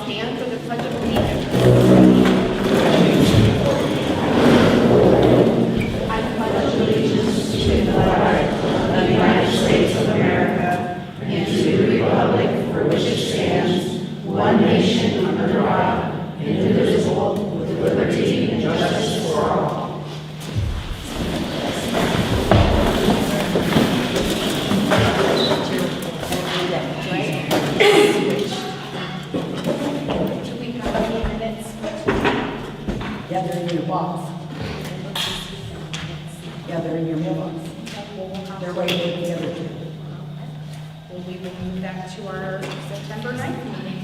all stand for the Pledge of Allegiance. I pledge allegiance to the flag of the United States of America and to the republic for which it stands, one nation under God, indivisible, with liberty and justice for all. Gather in your box. Gather in your mailbox. They're right there together too. Well, we will move that to our September 9th meeting.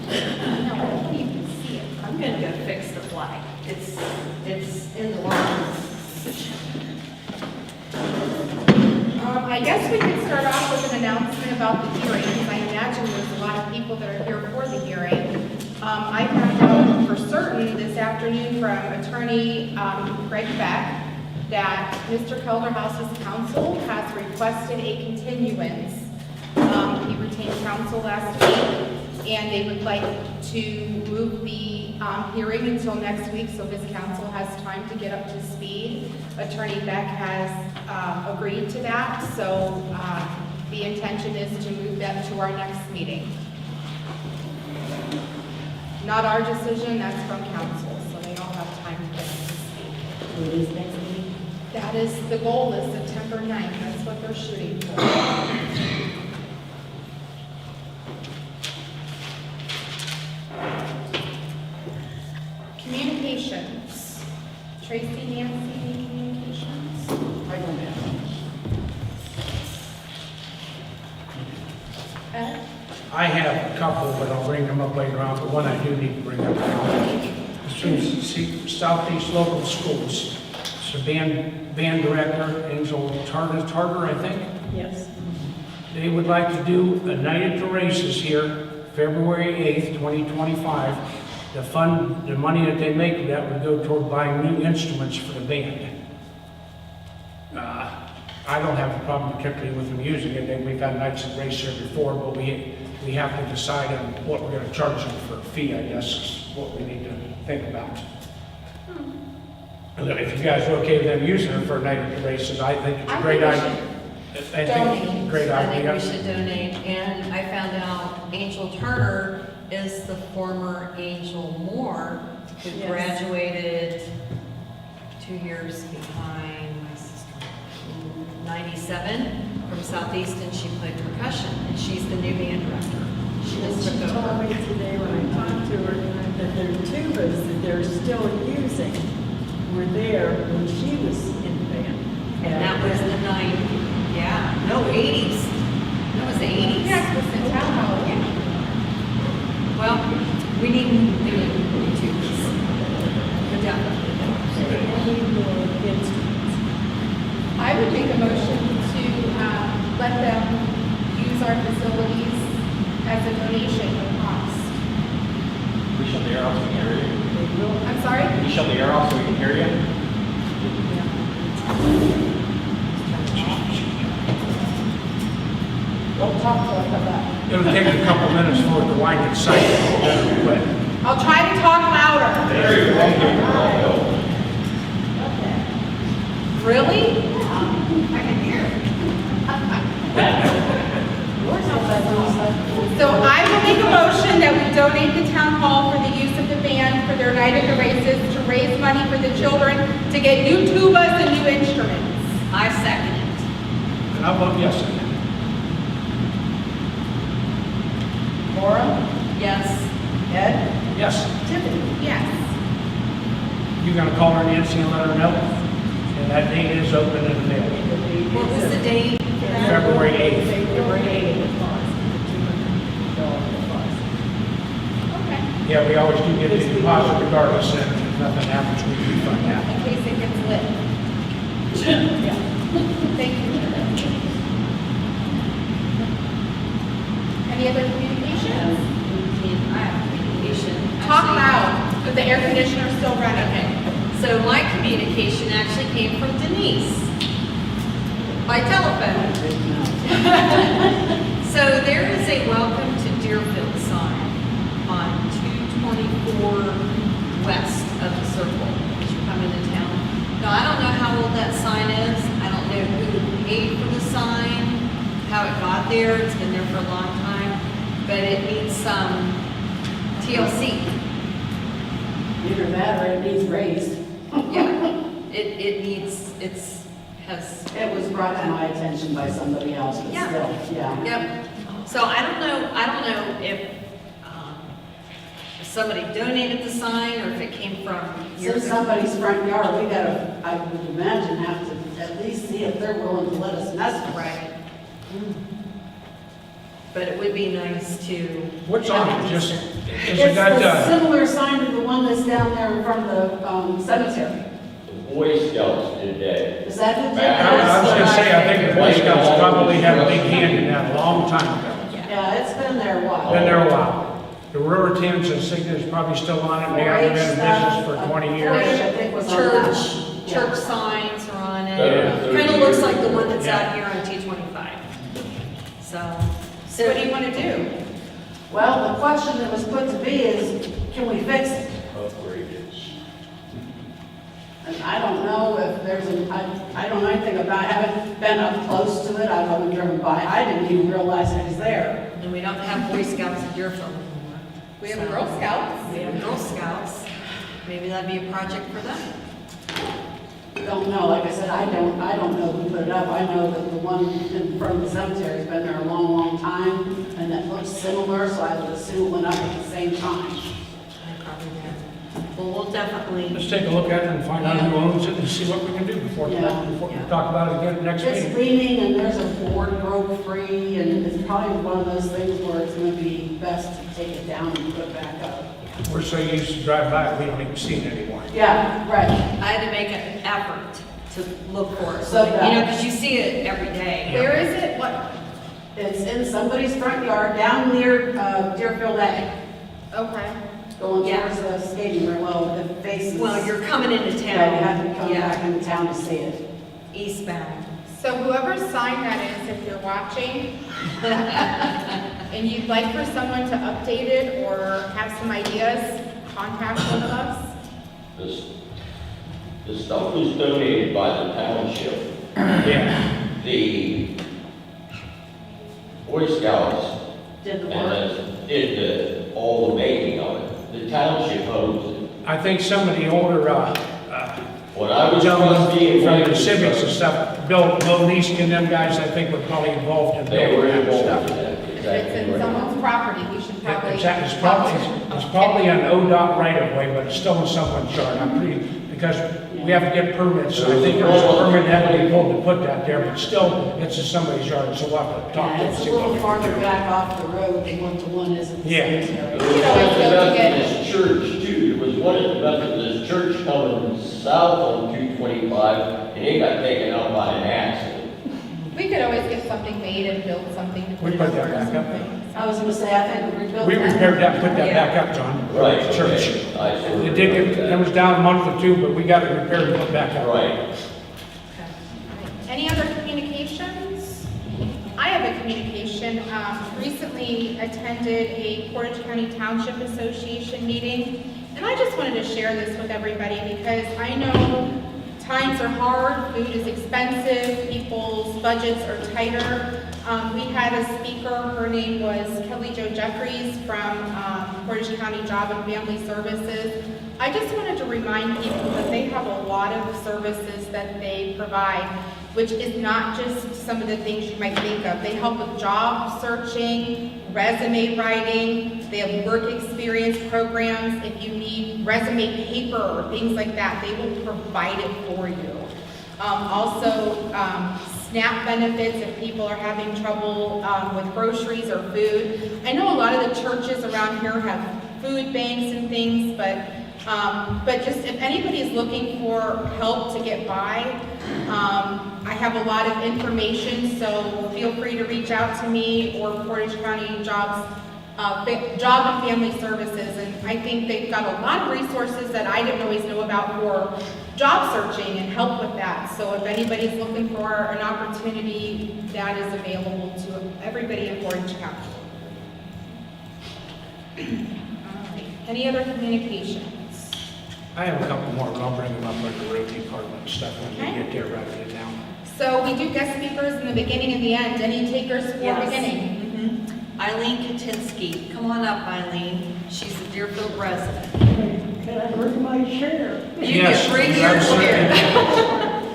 No, I can't even see it. I'm gonna go fix the flag. It's in the wrong position. I guess we could start off with an announcement about the hearing, because I imagine there's a lot of people that are here for the hearing. I found out for certain this afternoon from attorney Craig Beck that Mr. Kelderhouse's counsel has requested a continuance. He retained counsel last week, and they would like to move the hearing until next week so his counsel has time to get up to speed. Attorney Beck has agreed to that, so the intention is to move that to our next meeting. Not our decision, that's from council, so they all have time to get up to speed. What is next meeting? That is, the goal is September 9th, that's what they're shooting for. Communications. Tracy, Nancy, any communications? I don't know. Ed? I have a couple, but I'll bring them up later on. The one I do need to bring up now is Southeast Local Schools. It's the band director, Angel Tarter, I think. Yes. They would like to do a night at the races here, February 8th, 2025. The money that they make of that would go toward buying new instruments for the band. I don't have a problem particularly with them using it. We've had nights at race here before, but we have to decide on what we're going to charge them for a fee, I guess, is what we need to think about. And if you guys are okay with them using it for a night at the races, I think it's a great idea. I think it's a great I think idea. we should donate, and I found out Angel Turner is the former Angel Moore, who Yes. graduated 2 years behind my sister, 97 from Southeastern. She played percussion, and she's the new band director. She just She took told over. me today when I talked to her that their tubas that they're still using were there when she was in the band. And that was the 90s, yeah, no, 80s. That was the 80s. Yes, the Central Hall, yeah. Well, we need new tubes. But definitely. They need more instruments. I would make a motion to let them use our facilities as a donation of cost. We shut the air off so we can hear you. They will. I'm sorry? We shut the air off so we can hear you. Don't talk to us about that. It'll take a couple minutes for it to wind its cycle, but I'll try to talk louder. Really? I can hear. So I will make a motion that we donate the town hall for the use of the band for their night at the races to raise money for the children to get new tubas and new instruments. I second it. and I vote yes on that. Laura? Yes. Ed? Yes. Tiffany? Yes. You gonna call her Nancy and let her know? And that date is open and available. What was the date? February 8th. February 8th. Okay. Yeah, we always do get the deposit regardless, and if nothing happens, we refund that. In case it gets lit. Yeah. Thank you. Any other communications? I have communication. Talk Actually, loud, but the air conditioner's still running. So my communication actually came from Denise by telephone. So there is a welcome to Deerfield sign on out there, it's been there for a long time, but it needs some TLC. Either that or it needs raised. Yeah, it needs, It was brought to my attention by somebody else, but Yeah. still, yeah. yep. So I don't know if somebody donated the sign or if it came from years Since ago. somebody's front yard, we gotta, I would imagine, have to at least see if they're willing to let us mess with it. Right. But it would be nice to. What's on it? Just, is It's it got, the similar sign to the one that's down there in front of the cemetery. The Boy Scouts did that. Is that the? I was gonna say, I think the Boy Scouts probably had a big hand in that a long time ago. Yeah, it's been there a while. Been there a while. The Rivertons and Signet's probably still on it, they haven't been in business for 20 years. 4-H, I think, was on that Church, one. Yeah. church signs are on Yeah. it. Kind of looks like the one that's Yeah. out here on T25. So What do you want to do? Well, the question that was put to me is, can we fix it? Upgraded. And I don't know if there's I don't know anything about, I haven't been up close to it, I've only driven by, I didn't even realize it was there. And we don't have Boy Scouts in Deerfield anymore. We have So, Girl Scouts. We have Girl Scouts. Maybe that'd be a project for them. Don't know, like I said, I don't know who put it up, I know that the one in front of the cemetery's been there a long, long time, and that looks similar, so I would assume it went up at the same time. They probably did. Well, we'll definitely, Let's take a look at it and find out who owns it and see what we can do before we Yeah. talk about it again next It's meeting. leaning and there's a board broke free, and it's probably one of those things where it's gonna be best to take it down and put it back up. We're so used to drive by, we don't even see it anymore. Yeah, right. I had to make an effort to look for it. So You that- know, because you see it every day. Where is it? What? It's in somebody's front yard, down near Deerfield A, Okay. going Yeah. towards the skating rink, well, the faces. Well, you're coming into town. Yeah, you have to come Yeah, back into town to see it. eastbound. So whoever's sign that is, if you're watching, and you'd like for someone to update it or have some ideas, contact one of us. This, the stuff was donated by the township. Yeah. The Boy Scouts Did the and work. did all the making of it. The township owns it. I think some of the older, When I was gentlemen trustee in from the Lincoln, civics and stuff, Bill Nisk and them guys, I think were probably involved in they were building that involved stuff. in that. If Exactly it's in right. someone's property, we should probably. It's probably an ODOT right of way, but it's still in someone's yard. I'm pretty, because we have to get permits. I think there's a permit that had to be pulled to put that there, but still, it's in somebody's yard, so we'll have to talk to Yeah, them. it's a see what little we can farther do. back off the road than what the one is at the Yeah. cemetery. There was You know, one it's at the good to get- Methodist church too. There was one at the Methodist church coming south on 225, and it got taken out by an accident. We could always get something made and build something. to We put put it that over back up. something. I was gonna say, I think we rebuilt We that. repaired that, put that back up, John. Right, Church. okay. I sort of It did remember get, that. it was down a month or two, but we got it repaired and put back up. Right. Any other communications? I have a communication. Recently attended a Portage County Township Association meeting, and I just wanted to share this with everybody because I know times are hard, food is expensive, people's budgets are tighter. We had a speaker, her name was Kelly Jo Jeffries from Portage County Job and Family Services. I just wanted to remind people that they have a lot of services that they provide, which is not just some of the things you might think of. They help with job searching, resume writing, they have work experience programs. If you need resume paper or things like that, they will provide it for you. Also, SNAP benefits if people are having trouble with groceries or food. I know a lot of the churches around here have food banks and things, but just if anybody is looking for help to get by, I have a lot of information, so feel free to reach out to me or Portage County Job and Family Services, and I think they've got a lot of resources that I didn't always know about for job searching and help with that. So if anybody's looking for an opportunity, that is available to everybody in Portage County. All right. Any other communications? I have a couple more, but I'll bring them up under the road department stuff when we Okay. get there rather than now. So we do guest speakers in the beginning and the end. Any takers for Yes. beginning? Eileen Katinsky, come on up, Eileen. She's a Deerfield resident. Can I bring my chair? You Yes, can bring you your absolutely chair.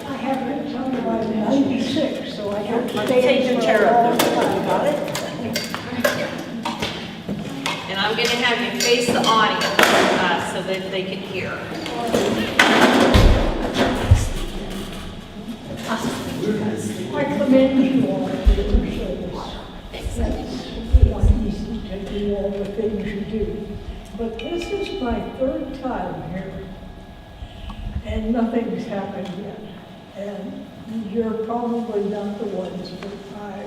I haven't done it. I'm 96, so I don't Let's stay take for the chair a up long there. time. Got it? And I'm gonna have you face the audience, so that they can hear. I commend you all for your service. It's not easy to do all the things you do. But this is my third time here, and nothing's happened yet. And you're probably not the ones, but I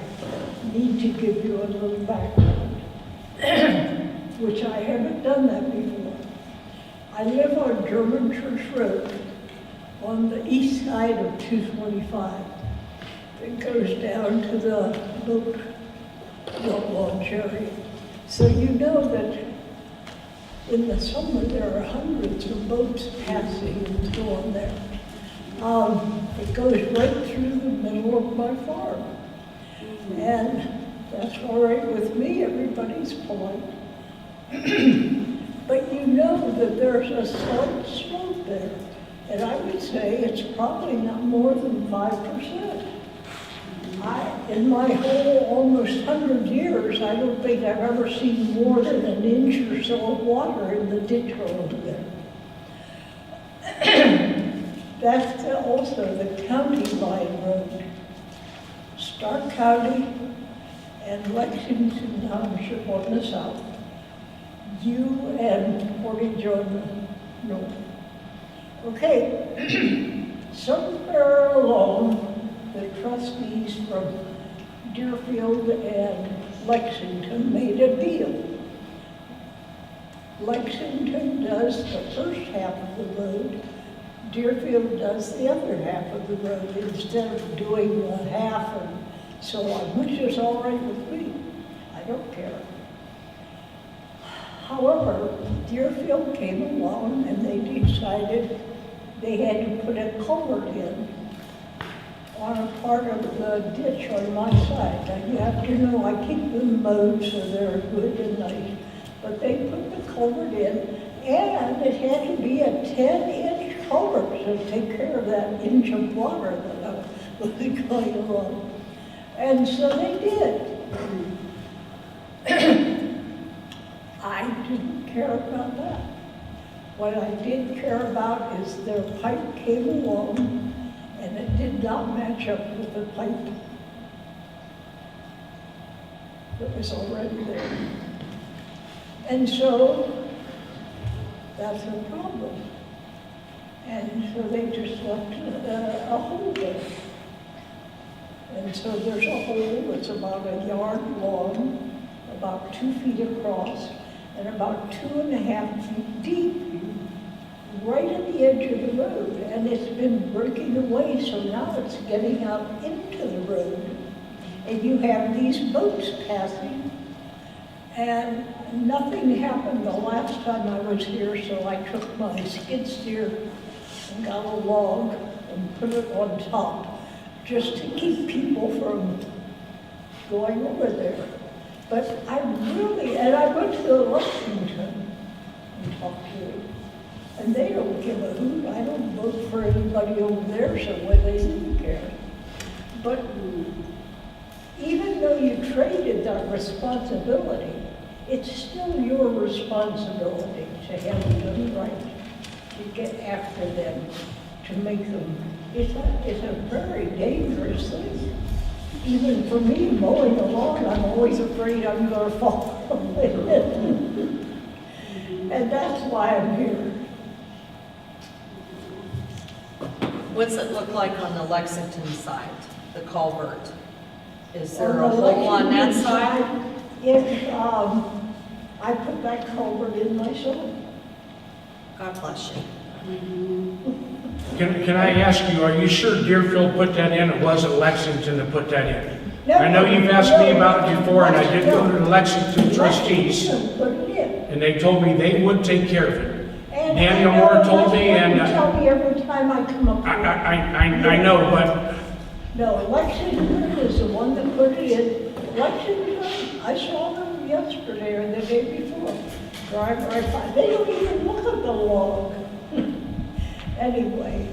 need to give you a little background, which I haven't done that before. I live on German Church Road on the east side of 225. It goes down to the boat launch area. So you know that in the summer there are hundreds of boats passing and going there. It goes right through the middle of my farm. And that's all right with me, everybody's polite. But you know that there's a slight slope there. And I would say it's probably not more than 5%. In my whole almost 100 years, I don't think I've ever seen more than an inch or so of water in the ditch over there. That's also the county line road. Stark County and Lexington Township on the south. You and Portage on the north. Okay, somewhere along, the trustees from Deerfield and Lexington made a deal. Lexington does the first half of the road, Deerfield does the other half of the road instead of doing the half and so on, which is all right with me. I don't care. However, Deerfield came along and they decided they had to put a culvert in on a part of the ditch on my side. Now you have to know I keep them mowed so they're good and nice. But they put the culvert in and it had to be a 10-inch culvert to take care of that inch of water that was going along. And so they did. I didn't care about that. What I did care about is their pipe came along and it did not match up with the pipe that was already there. And so that's a problem. And so they just left a hole there. And so there's a hole that's about a yard long, about 2 feet across, and about 2.5 feet deep, right at the edge of the road. And it's been breaking away, so now it's getting out into the road. And you have these boats passing, and nothing happened the last time I was here, so I took my skid steer and got a log and put it on top, just to keep people from going over there. But I really, and I went to Lexington and talked to them, and they don't give a hoot. I don't vote for anybody over there, so why they didn't care. But even though you traded that responsibility, it's still your responsibility to have them right, to get after them, to make them. It's a very dangerous thing. Even for me, mowing a lawn, I'm always afraid I'm going to fall. And that's why I'm here. What's it look like on the Lexington side, the culvert? Is there On a the hole on that Lexington side? If, I put that culvert in myself. God bless you. Can I ask you, are you sure Deerfield put that in? It wasn't Lexington that put that in? I know you've asked me about it before, and I did go to the Lexington trustees, Lexington put it in. and they told me they would take care of it. And Daniel I know Moore told that's me, what and you tell me every time I come up here. I know, but No, Lexington is the one that put it in. Lexington, I saw them yesterday or the day before. Drive right by. They don't even look at the log. Anyway,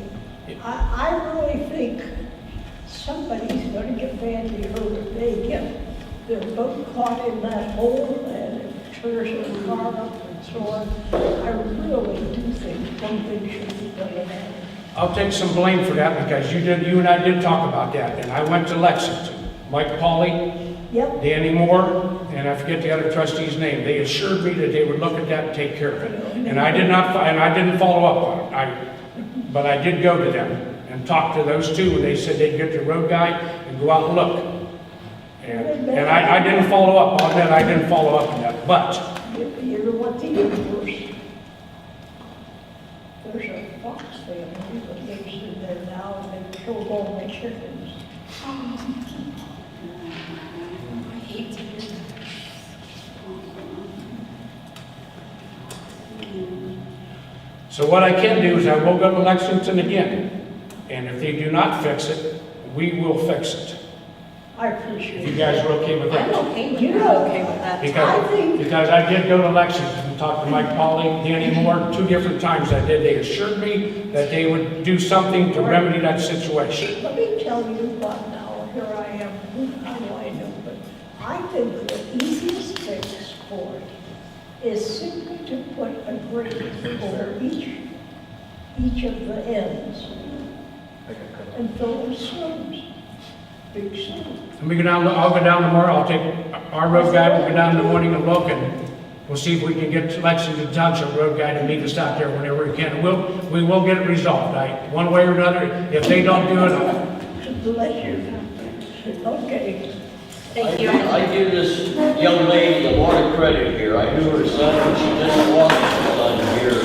I really think somebody's gonna get badly hurt if they get their boat caught in that hole and it tears their car up and so on. I really do think something should be done about it. I'll take some blame for that because you and I did talk about that, and I went to Lexington. Mike Pauley, Yep, Danny Moore, and I forget the other trustee's name. They assured me that they would look at that and take care of it. And I didn't follow up on it. But I did go to them and talk to those two, and they said they'd get the road guy and go out and look. And I didn't follow up on that. I didn't follow up on that. But you know what's even worse? There's a fox family that lives in there now, and they killed all my chickens. I hate to hear that. so what I can do is I will go to Lexington again. And if they do not fix it, we will fix it. I appreciate If it. you guys are okay with I'm that. okay with You that. know, Okay with that. Because I did go to Lexington and talk to Mike Pauley, Danny Moore, 2 different times I did. They assured me that they would do something to remedy that situation. Let me tell you what now, here I am, how do I know, but I think the easiest fix for it is simply to put a grate over each of the ends and fill with snows, big snow. And we go down, I'll go down tomorrow, I'll take our road guy, we'll go down in the morning and look, and we'll see if we can get Lexington Township road guy to meet us out there whenever we can. We will get it resolved, one way or another. If they don't do it, Bless you. Okay. Thank you. I give this young lady a lot of credit here. I knew her son when she just lost her son here,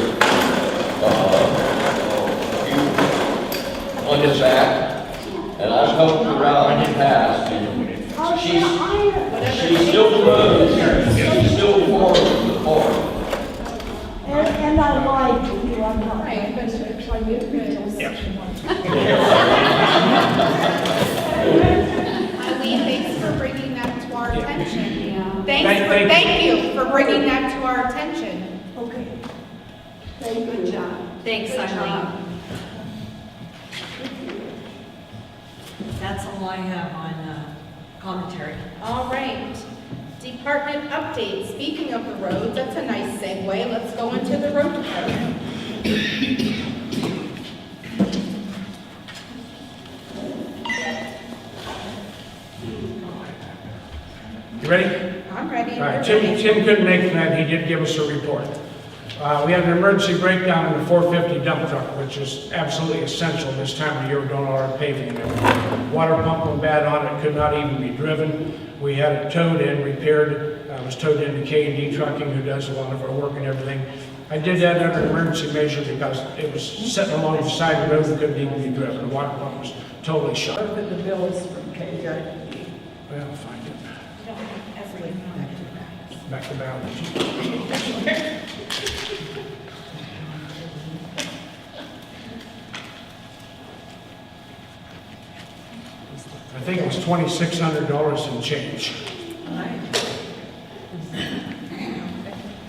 on his back, and I've helped her out in the past. And she's still good. She's still for the farm. And I lied to you, I'm not Right, but- six, I get real six months. Eileen, thanks for bringing that to our attention. Yeah. Thank you for bringing that to our attention. Okay. Thank you. Good job. Thanks, Good Eileen. job. That's all I have on commentary. All right. Department update. Speaking of the roads, that's a nice segue. Let's go into the road department. you ready? I'm ready. All right, Tim couldn't make it tonight, he did give us a report. We had an emergency breakdown in the 450 dump truck, which is absolutely essential this time of year, we don't all our paving. Water pump went bad on it, could not even be driven. We had it towed in, repaired, it was towed into K&D Trucking, who does a lot of our work and everything. I did that under an emergency measure because it was sitting along the side of the road and couldn't even be driven. The water pump was totally shut. Look at the bills from KID. Well, I'll find it. Back to balance. I think it was $2,600 and change.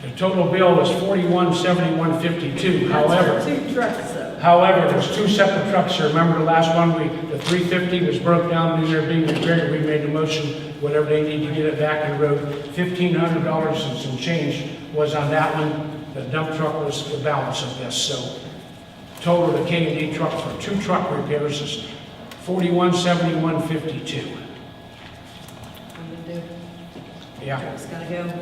The total bill is $41,7152. However, Two trucks though. However, there's 2 separate trucks here. Remember the last one, the 350 was broke down, and they're being repaired. We made the motion, whatever they need to get it back on the road. $1,500 and some change was on that one. The dump truck was the balance of this. So total the K&D truck for 2 truck repairs is $41,7152. Yeah. Truck's gotta go.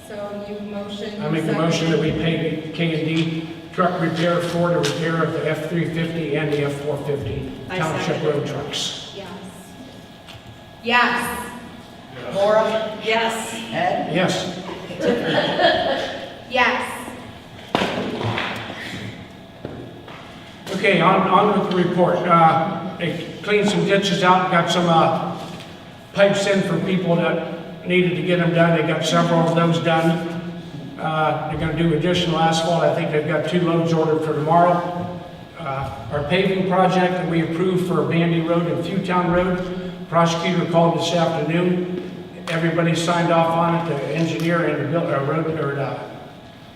So you motion. I make a motion that we pay K&D truck repair for the repair of the F-350 and the F-450 I township second it. road trucks. Yes. Yes. Laura? Yes. Ed? Yes. Yes. Okay, on with the report. They cleaned some ditches out, got some pipes in for people that needed to get them done. They got several of those done. They're going to do additional asphalt. I think they've got 2 loads ordered for tomorrow. Our paving project that we approved for Bandy Road and Fewtown Road, prosecutor called this afternoon. Everybody signed off on it, the engineer and the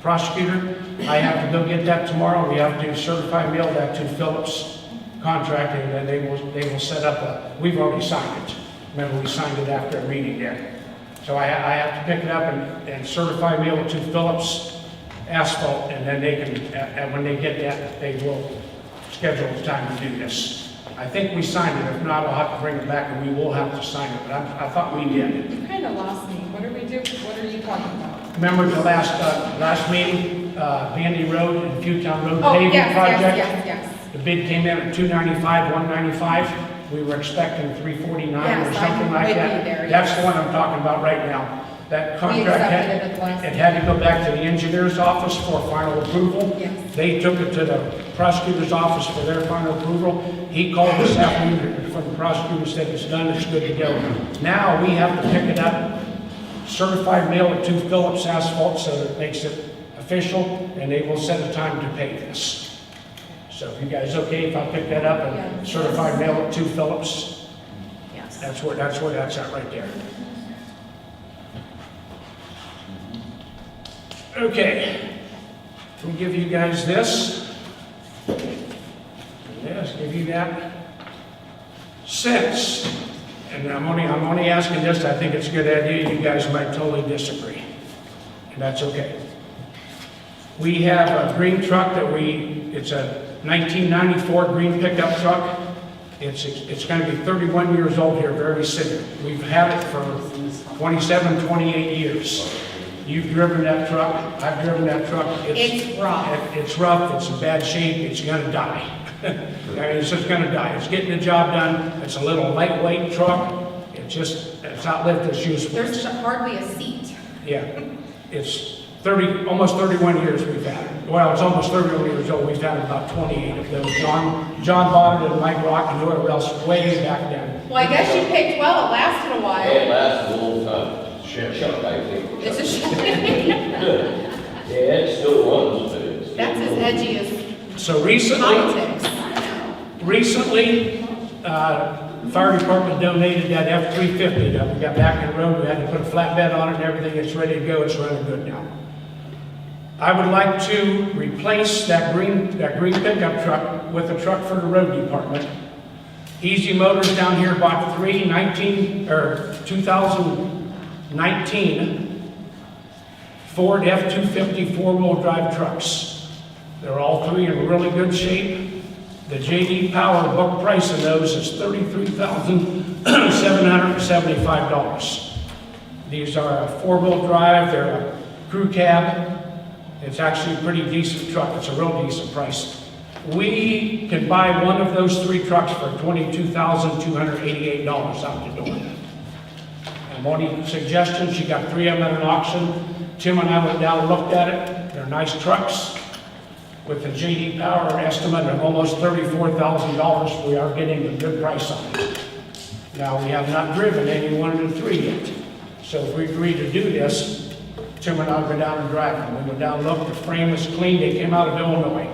prosecutor. I have to go get that tomorrow. We have to certify mail that to Phillips Contracting, and then they will set up we've already signed it. Remember, we signed it after a meeting there. So I have to pick it up and certify mail it to Phillips Asphalt, and then they can, and when they get that, they will schedule the time to do this. I think we signed it. If not, I'll have to bring it back and we will have to sign it, but I thought we did. You kind of lost me. What are we doing? What are you talking about? Remember the last meeting, Bandy Road and Fewtown Road Oh, paving yes, project? yes. The bid came in at $295, $195. We were expecting $349 or Yes, something I'm like with that. you there, That's yes. the one I'm talking about right now. That We contract accepted it at the last it had to go back to the engineer's office for final approval. Yes. They took it to the prosecutor's office for their final approval. He called this afternoon from the prosecutor, said it's done, it's good to go. Now we have to pick it up, certified mail it to Phillips Asphalt so that it makes it official, and they will set a time to pay this. So if you guys okay if I pick that up and certified mail it to Phillips? Yes. That's where that's at right there. Okay, we'll give you guys this. Yes, give you that. Since, and I'm only asking this, I think it's a good idea, you guys might totally disagree, and that's okay. We have a green truck it's a 1994 green pickup truck. It's going to be 31 years old here very soon. We've had it for 27, 28 years. You've driven that truck, I've driven that truck. It's rough. It's rough, it's in bad shape, it's gonna die. I mean, it's just gonna die. It's getting the job done. It's a little lightweight truck. It's outlived its usefulness. There's hardly a seat. Yeah, it's almost 31 years we've had it. Well, it's almost 31 years old. We've had about 28 of those. John bought it and Mike Rock and whoever else way back then. Well, I guess you picked well. It lasted a It while. lasted a long time. Chuck, I think. It's a Yeah, it still runs, but it's. That's as edgy as So recently, politics. the fire department donated that F-350 that we got back in the road. We had to put a flatbed on it and everything. It's ready to go. It's running good now. I would like to replace that green pickup truck with a truck for the road department. Easy Motors down here bought 2019 Ford F-250 four-wheel drive trucks. They're all three in really good shape. The J.D. Power book price of those is $33,775. These are a four-wheel drive, they're a crew cab. It's actually a pretty decent truck, it's a real decent price. We can buy one of those three trucks for $22,288 out the door. And Moni suggestions, she got three of them at an auction. Tim and I went down and looked at it. They're nice trucks. With the J.D. Power estimate of almost $34,000, we are getting a good price on it. Now, we have not driven any one of the three yet. So if we agree to do this, Tim and I will go down and drive them. We went down and looked, the frame was clean, they came out of Illinois.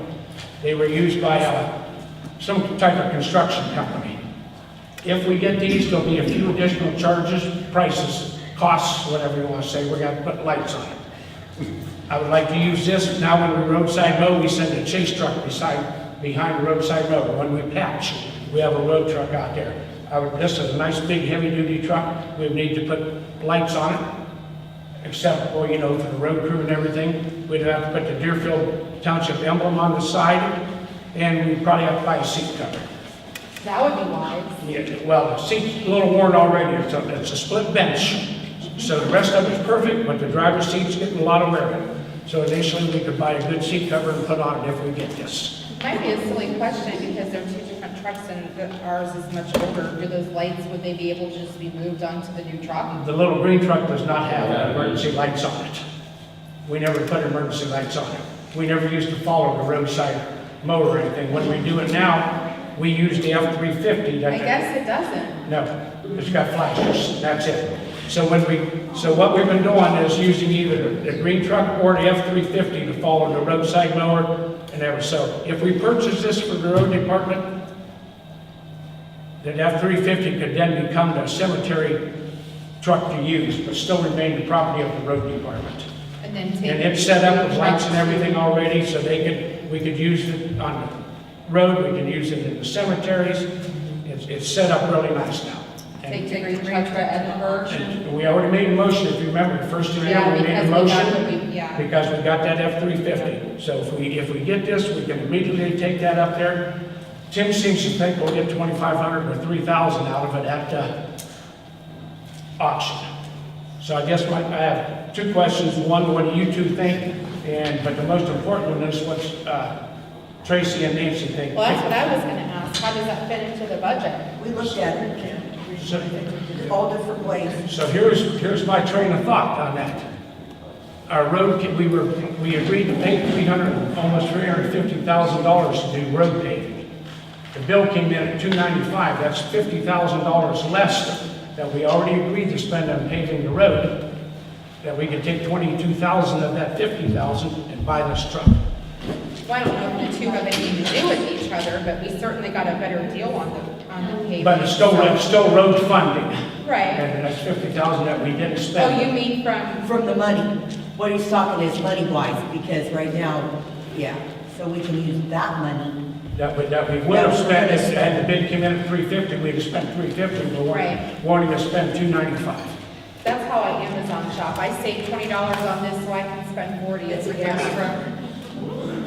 They were used by some type of construction company. If we get these, there'll be a few additional charges, prices, costs, whatever you want to say. We're going to put lights on it. I would like to use this. Now when we roadside mow, we send a chase truck behind the roadside mower. When we patch, we have a road truck out there. This is a nice big heavy duty truck. We would need to put lights on it, except for, for the road crew and everything. We'd have to put the Deerfield Township emblem on the side, and we'd probably have to buy a seat cover. That would be wise. Yeah, well, the seat's a little worn already. It's a split bench. So the rest of it's perfect, but the driver's seat's getting a lot of wear. So initially, we could buy a good seat cover and put on it if we get this. Might be a silly question because they're two different trucks and ours is much older. Do those lights, would they be able to just be moved onto the new truck? The little green truck does not have emergency lights on it. We never put emergency lights on it. We never used to follow the roadside mower or anything. When we do it now, we use the F-350. I guess it doesn't. No, it's got flashers, that's it. So when we So what we've been doing is using either the green truck or the F-350 to follow the roadside mower and everything. So if we purchase this for the road department, the F-350 could then become the cemetery truck to use, but still remain the property of the road department. And then take. And it's set up with lights and everything already, so we could use it on the road, we can use it in the cemeteries. It's set up really nice now. Take Take the the green truck truck at and the the merge. And we already made a motion, if you remember, the first of the year, Yeah, we made a because we got motion. yeah. Because we got that F-350. So if we get this, we can immediately take that up there. Tim seems to think we'll get 2,500 or 3,000 out of it at auction. So I guess I have two questions. One, what do you two think? But the most important one is what's Tracy and Nancy think. Well, that's what I was gonna ask, how does that fit into the budget? We looked at it, So- all different ways. So here's my train of thought on that. Our road, we agreed to pay almost $350,000 to do road paving. The bill came in at $295, that's $50,000 less that we already agreed to spend on paving the road. That we could take $22,000 of that $50,000 and buy this truck. Well, I don't know if the two have anything to do with each other, but we certainly got a better deal on the paving. But it's still road funding, Right. and that's $50,000 that we didn't Oh, spend. you mean from, From the money, what he's talking is money-wise, because right now, yeah, so we can use that money. That we would have spent, if had the bid come in at $350, we'd have spent $350, but Right. we're wanting to spend $295. that's how I Amazon shop, I save $20 on this so I can spend 40. It's a gas truck.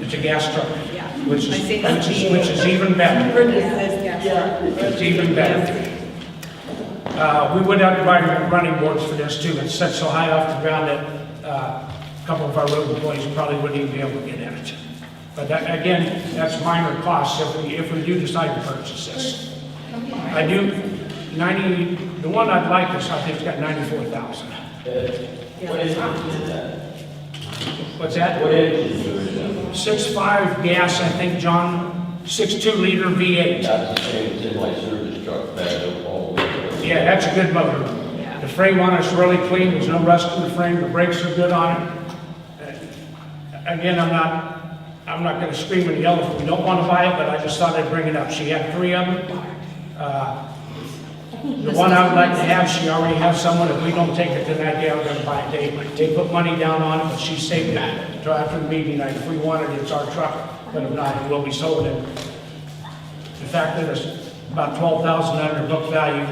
It's a gas truck, Yeah. which I see is, that. which is even better. Yeah. It's even better. We would have to buy running boards for this too. It's set so high off the ground that a couple of our road employees probably wouldn't even be able to get in it. But that, again, that's minor costs if we do decide to purchase this. I do, the one I'd like is, I think it's got 94,000. What is that? What's that? What is it? 6.5 gas, I think, John, 6.2 liter V8. That's the same as in my service truck, that all the way. Yeah, that's a good motor. The frame on it's really clean, there's no rust in the frame, the brakes are good on it. Again, I'm not gonna scream and yell if we don't wanna buy it, but I just thought I'd bring it up. She had 3 of them. The one I would like to have, she already has someone, if we don't take it tonight, they are gonna buy it. They put money down on it, but she saved it until after the meeting night. If we want it, it's our truck, but if not, it will be sold. And the fact that it's about 12,000 under book value,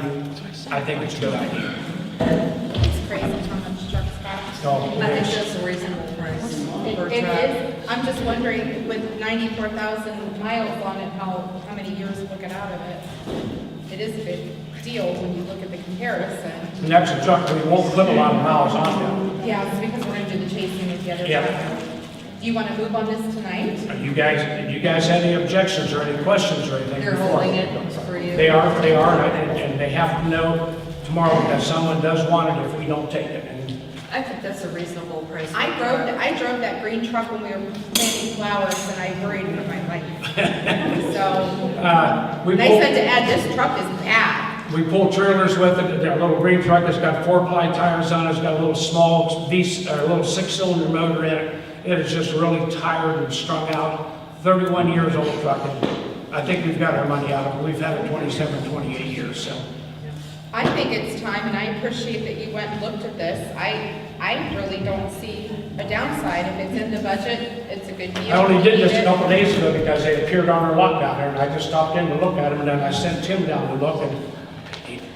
I think it's a good idea. It's crazy how much trucks cost. So, I think that's a reasonable price for a It truck. is, I'm just wondering, with 94,000 miles on it, how many years we'll get out of it? It is a big deal when you look at the comparison. and that's a truck we won't put a lot of miles on now. Yeah, it's because we're gonna do the chasing with the other Yeah. truck. Do you wanna move on this tonight? You guys have any objections or any questions or anything? They're before? holding it for you. They are, and they have to know tomorrow that someone does want it if we don't take it. And I think that's a reasonable price. for I a truck. drove that green truck when we were planting flowers and I worried for my life. So, we and I pull, said to Ed, this truck is bad. we pull trailers with it. That little green truck has got 4-ply tires on it. It's got a little small a little 6-cylinder motor in it. It is just really tired and strung out. 31 years old truck. And I think we've got our money out of it. We've had it 27, 28 years, so. I think it's time, and I appreciate that you went and looked at this. I really don't see a downside. If it's in the budget, it's a good deal. I only did this We a need couple it. days ago because they appeared on our lot down there, and I just stopped in to look at them, and then I sent Tim down to look, and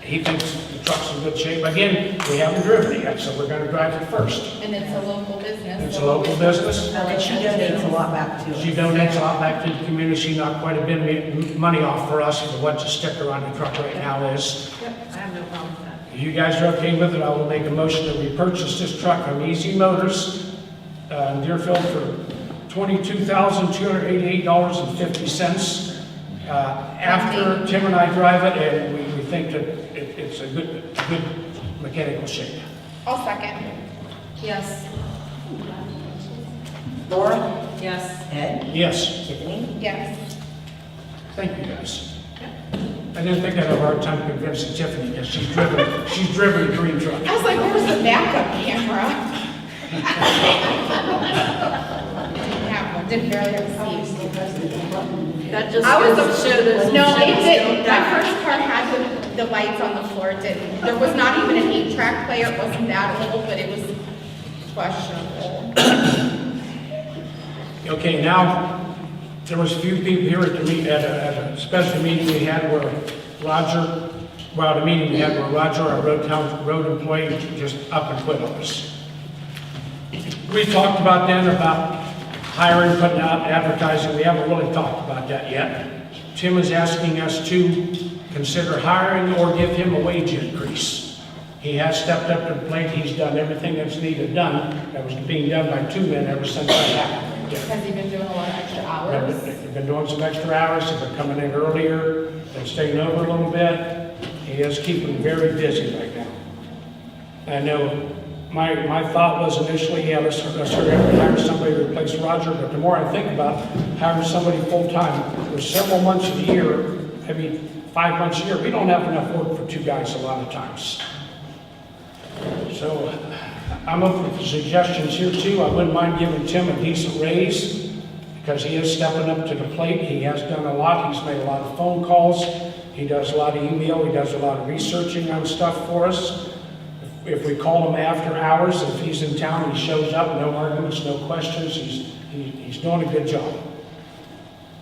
he thinks the truck's in good shape. Again, we haven't driven it yet, so we're gonna drive it first. And it's a local business. It's a so- local business. And she donates a lot back to us. She donates a lot back to the community. She knocked quite a bit of money off for us for what the sticker on the truck right now is. Yep, I have no problem with that. If you guys are okay with it, I will make a motion that we purchase this truck from Easy Motors in Deerfield for $22,288.50. After Tim and I drive it, and we think that it's a good mechanical shape. I'll second. Yes, Laura, yes. Ed, Yes, Tiffany, Yes. thank you guys. I didn't think I'd have a hard time convincing Tiffany, because she's driven a green truck. I was like, where's the backup camera? Didn't have one, didn't barely have a seat. That just I was goes to show those No, little it ships didn't. don't My die. first car had the lights on the floor, it didn't. There was not even an 8-track player, it wasn't that old, but it was questionable. Okay, now, there was a few people here at a special meeting we had where Roger, our road employee, just up and quit on us. We talked about then about hiring, putting out advertising. We haven't really talked about that yet. Tim is asking us to consider hiring or give him a wage increase. He has stepped up to the plate. He's done everything that's needed done. That was being done by 2 men ever since I happened. Has he been doing a lot of extra hours? They've been doing some extra hours. They've been coming in earlier and staying over a little bit. He is keeping very busy right now. I know my thought was initially, yeah, let's hurry up and hire somebody to replace Roger, but the more I think about hiring somebody full-time, for several months of the year, maybe 5 months a year, we don't have enough work for 2 guys a lot of times. So I'm open for suggestions here too. I wouldn't mind giving Tim a decent raise because he is stepping up to the plate. He has done a lot. He's made a lot of phone calls. He does a lot of email. He does a lot of researching on stuff for us. If we call him after hours, if he's in town, he shows up, no arguments, no questions. He's doing a good job.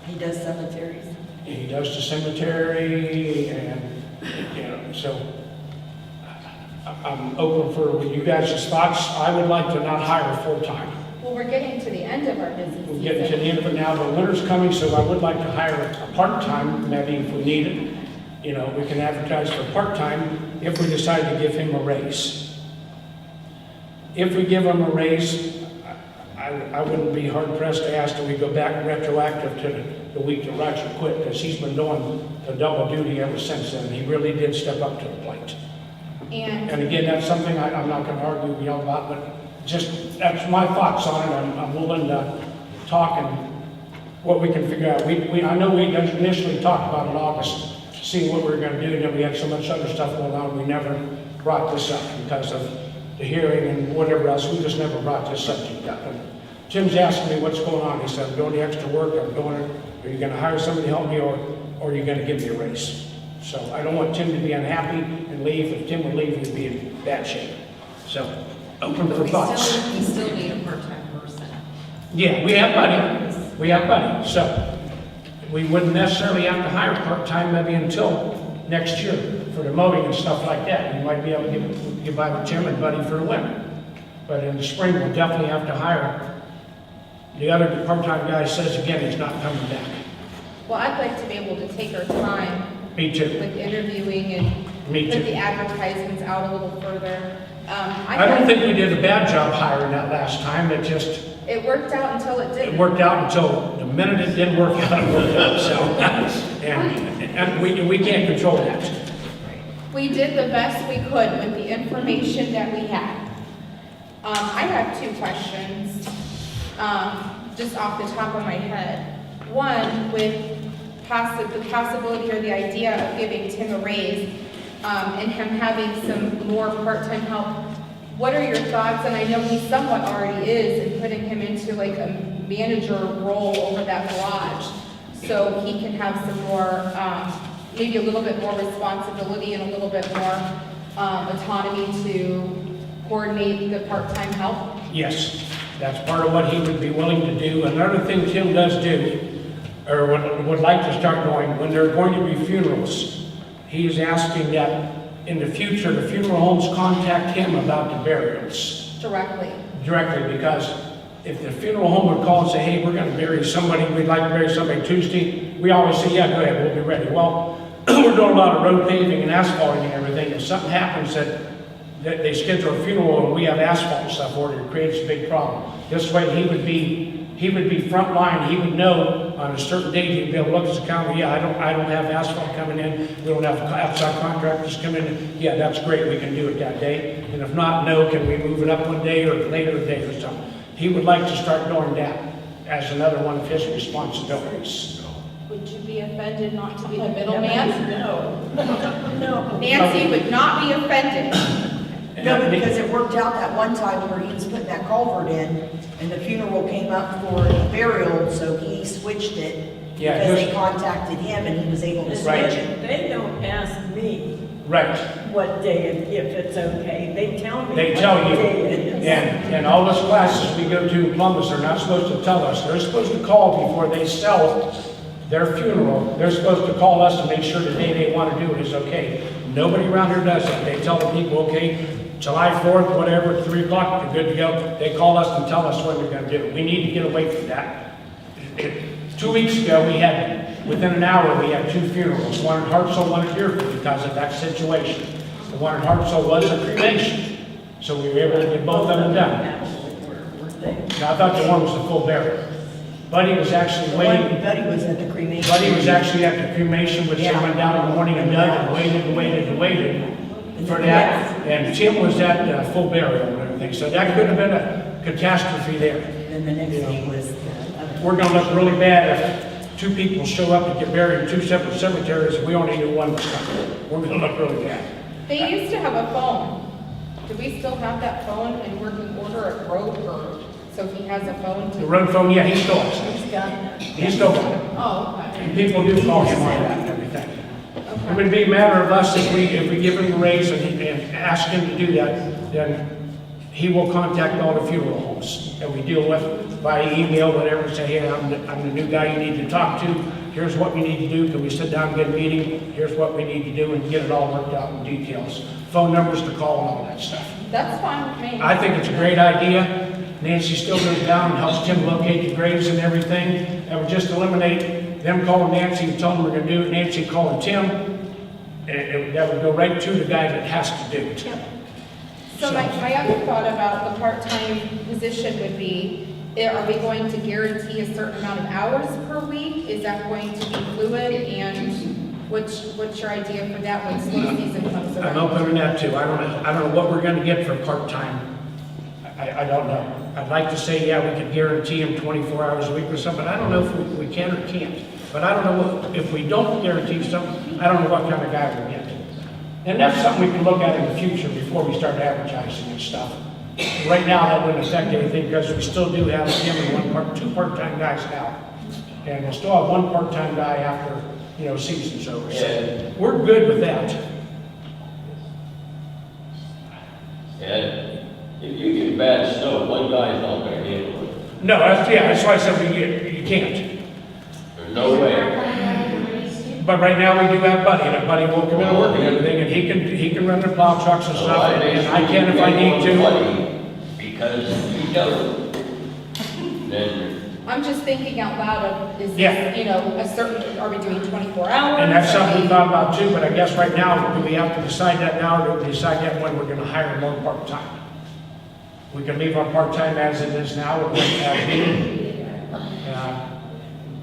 He does cemeteries. He does the cemetery and, so I'm open for you guys' thoughts. I would like to not hire full-time. Well, we're getting to the end of our busy season. We're getting to the end of it now. The winter's coming, so I would like to hire a part-time, maybe if we need it. We can advertise for part-time if we decide to give him a raise. If we give him a raise, I wouldn't be hard-pressed to ask that we go back retroactive to the week that Roger quit, because he's been doing the double duty ever since then. He really did step up to the plate. And again, that's something I'm not going to argue with y'all about, but just, that's my thoughts on it. I'm willing to talk and what we can figure out. I know we initially talked about in August, seeing what we were going to do, and then we had so much other stuff going on, we never brought this up because of the hearing and whatever else. We just never brought this subject up. And Tim's asking me what's going on. He said, I'm doing the extra work, I'm doing it. Are you going to hire somebody to help me, or are you going to give me a raise? So I don't want Tim to be unhappy and leave. If Tim would leave, he'd be in bad shape. So open for thoughts. We still need a part-time person. Yeah, we have money. We have money. So we wouldn't necessarily have to hire part-time maybe until next year for the mowing and stuff like that. We might be able to get by with Tim and Buddy for the winter. But in the spring, we'll definitely have to hire. The other part-time guy says again, he's not coming back. Well, I'd like to be able to take our time Me too. with interviewing and Me put too. the advertisements out a little further. I don't think we did a bad job hiring that last time. It worked out until it It didn't. worked out until the minute it didn't work out, it worked out. So, and we can't control that. We did the best we could with the information that we had. I have 2 questions, just off the top of my head. One, with the possibility or the idea of giving Tim a raise, and him having some more part-time help. What are your thoughts? And I know he somewhat already is, in putting him into like a manager role over that garage, so he can have some more, maybe a little bit more responsibility and a little bit more autonomy to coordinate the part-time help. Yes, that's part of what he would be willing to do. Another thing Tim does do, or would like to start doing, when there are going to be funerals, he is asking that in the future, the funeral homes contact him about the burials. Directly. Because if the funeral home would call and say, hey, we're going to bury somebody, we'd like to bury somebody Tuesday, we always say, yeah, go ahead, we'll be ready. Well, we're doing a lot of road paving and asphalting and everything. If something happens that they schedule a funeral and we have asphalt stuff ordered, it creates a big problem. This way he would be front line. He would know on a certain date, he'd be able to look at the calendar, yeah, I don't have asphalt coming in, we don't have outside contractors coming in, yeah, that's great, we can do it that day. And if not, no, can we move it up one day or later a day or something? He would like to start doing that as another one of his responsibilities. Would you be offended not to be the middleman? No, no. Nancy would not be offended. No, because it worked out that one time where he was putting that culvert in, and the funeral came up for the burial, so he switched it. Yeah, Because they just- contacted him and he was able to Right. switch it. They don't ask me Right. what day, if it's okay. They tell me. They what tell you, day it is. and all those classes we go to in Columbus, they're not supposed to tell us. They're supposed to call before they sell their funeral. They're supposed to call us to make sure the day they want to do it is okay. Nobody around here does that. They tell the people, okay, July 4th, whatever, 3 o'clock, they're good to go. They call us and tell us when they're going to do it. We need to get away from that. 2 weeks ago, we had, within an hour, we had 2 funerals, one in Hartselle, one in Deerfield, because of that situation. The one in Hartselle was a cremation, so we were able to get both of them done. Actually, were they? Now, I thought the one was a full burial. Buddy was actually The waiting, one, Buddy was at the cremation. Buddy was actually at the cremation, which they Yeah. went down in the morning and done, and waited for that. And Tim was at full burial and everything, so that could have been a catastrophe there. And then the next thing was the other. We're gonna look really bad if 2 people show up to get buried in 2 separate cemeteries, and we only do one this time. We're gonna look really bad. They used to have a phone. Do we still have that phone in working order at Grove, or, so he has a phone The to? road phone, yeah, he still has it. He's got it. He's still got it. Oh, okay. And people do call him on that and everything. It Okay. would be a matter of us, if we give him a raise and ask him to do that, then he will contact all the funeral homes that we deal with by email, whatever, say, hey, I'm the new guy you need to talk to. Here's what we need to do. Can we sit down and get a meeting? Here's what we need to do, and get it all worked out in details. Phone numbers to call and all that stuff. That's fine with me. I think it's a great idea. Nancy still goes down and helps Tim locate the graves and everything. That would just eliminate them calling Nancy and telling them we're gonna do it, Nancy calling Tim. That would go right to the guy that has to do it. So my other thought about the part-time position would be, are we going to guarantee a certain amount of hours per week? Is that going to be fluid? And what's your idea for that when slow season comes I'm around? open to that too. I don't know what we're gonna get for part-time. I don't know. I'd like to say, yeah, we could guarantee him 24 hours a week or something. I don't know if we can or can't. But I don't know if we don't guarantee something, I don't know what kind of guy we'll get. And that's something we can look at in the future before we start advertising and stuff. Right now, that wouldn't affect anything because we still do have him and 2 part-time guys now. And we'll still have 1 part-time guy after, season's over. So we're good with that. And if you get bad snow, one guy's not gonna handle it. No, that's why I said you can't. There's no way. But right now, we do have Buddy, and Buddy will come in and work and everything, and he can run the plow trucks and So stuff, and I can if I need to. Because if you don't, then I'm just thinking out loud of, is Yeah. this, a certain, are we doing 24 hours? And that's Are something we we- thought about too, but I guess right now, do we have to decide that now, or do we decide that when we're gonna hire more part-time? We can leave our part-time as it is now, or as needed.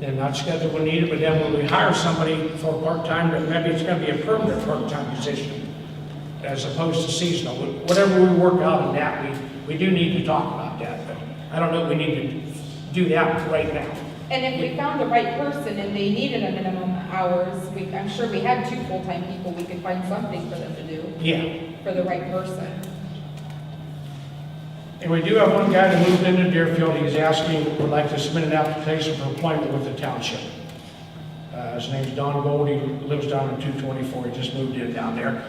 And not schedule when needed, but then when we hire somebody for part-time, then maybe it's gonna be a permanent part-time position as opposed to seasonal. Whatever we work out in that, we do need to talk about that, but I don't know if we need to do that right now. And if we found the right person and they needed a minimum hours, I'm sure we had 2 full-time people, we could find something for them to do, Yeah. for the right person. And we do have one guy that moved into Deerfield. He's asking, would like to submit an application for employment with the township. His name's Don Gold. He lives down in 224. He just moved in down there.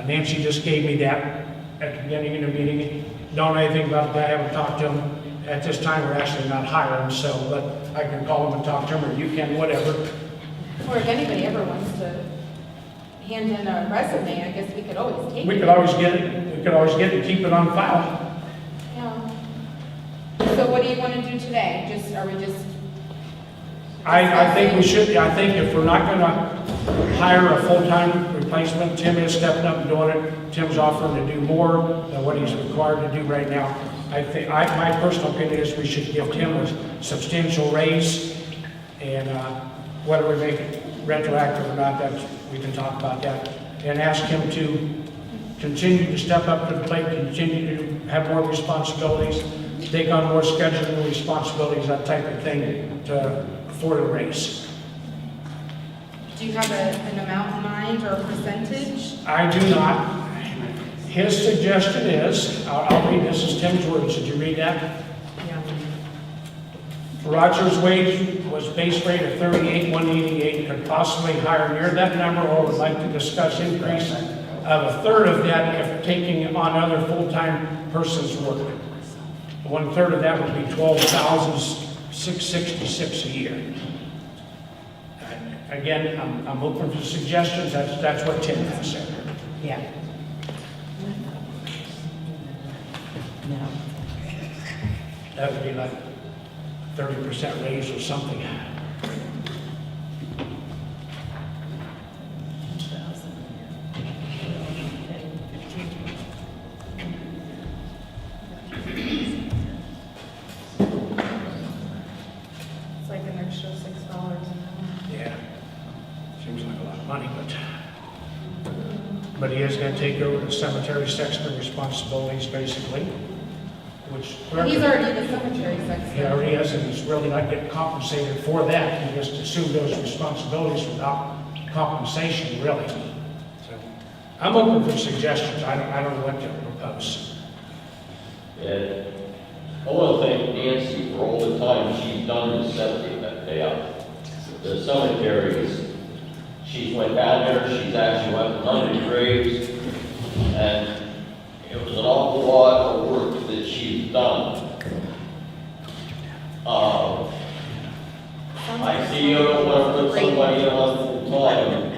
Nancy just gave me that at the beginning of the meeting. Don't know anything about the guy. I haven't talked to him. At this time, we're actually not hiring, so I can call him and talk to him, or you can, whatever. Or if anybody ever wants to hand in a resume, I guess we could always take it. We could always get it. We could always get it and keep it on file. Yeah. So what do you want to do today? Are we just? I think we should, I think if we're not gonna hire a full-time replacement, Tim is stepping up and doing it. Tim's offering to do more than what he's required to do right now. I think, my personal opinion is we should give Tim a substantial raise, and whether we make it retroactive or not, we can talk about that. And ask him to continue to step up to the plate, continue to have more responsibilities, take on more scheduling responsibilities, that type of thing, for the race. Do you have an amount in mind or a percentage? I do not. His suggestion is, I'll read, this is Tim's words, did you read that? Yeah. Roger's wage was base rate of 38,188, could possibly hire near that number, or would like to discuss increase of a third of that if taking on other full-time person's work. 1/3 of that would be $12,666 a year. Again, I'm open for suggestions, that's what Tim has said. Yeah. No. That would be like 30% raise or something. It's like an extra $6 an hour. Yeah, seems like a lot of money, but he is gonna take over the cemetery sexton responsibilities, basically, which. He's already the cemetery sexton. He already is, and he's really not getting compensated for that. He just assumed those responsibilities without compensation, really. So, I'm open for suggestions. I don't know what to propose. And I want to thank Nancy for all the time she's done in septic that day out. The cemeteries, she's went down there, she's actually went to 100 graves, and it was an awful lot of work that she's done. I see you don't want to put somebody on full time,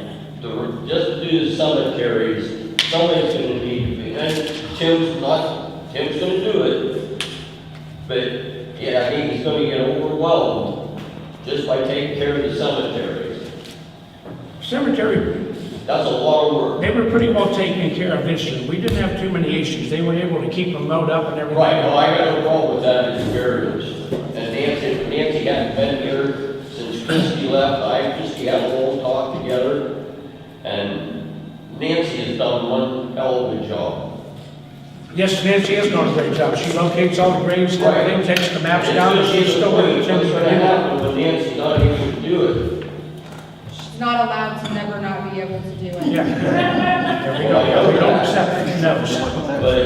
just to do the cemeteries, somebody's going to need to be, and Tim's going to do it, but yeah, I think he's going to get overwhelmed just by taking care of the cemeteries. Cemetery, That's a lot of work. they were pretty well taken care of this year. We didn't have too many issues. They were able to keep them mowed up and everything. Right, well, I got no problem with that as barriers. And Nancy hadn't been here since Trustee left. I and Trustee had a long talk together. And Nancy has done one hell of a job. Yes, Nancy has done a great job. She locates all the graves and Right. everything, takes the maps And down, and so she's still what's working. going to happen when Nancy's not able to do it? She's not allowed to never not be able to do it. Yeah. There we go. We don't accept it, no's. But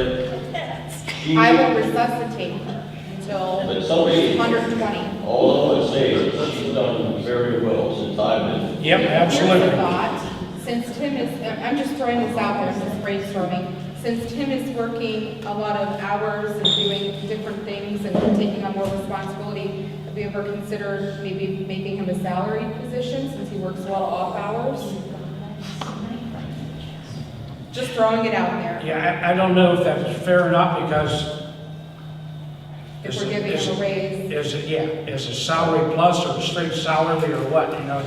she, I will resuscitate her until but somebody, 120. all I want to say is she's done very well since I've been. Yep, Here's a absolutely. thought, since Tim is, I'm just throwing this out there, this is brainstorming. Since Tim is working a lot of hours and doing different things and taking on more responsibility, have you ever considered maybe making him a salaried position since he works a lot of off hours? Just throwing it out there. Yeah, I don't know if that's fair or not, because If we're giving him a raise. is it salary plus or straight salary or what, you know?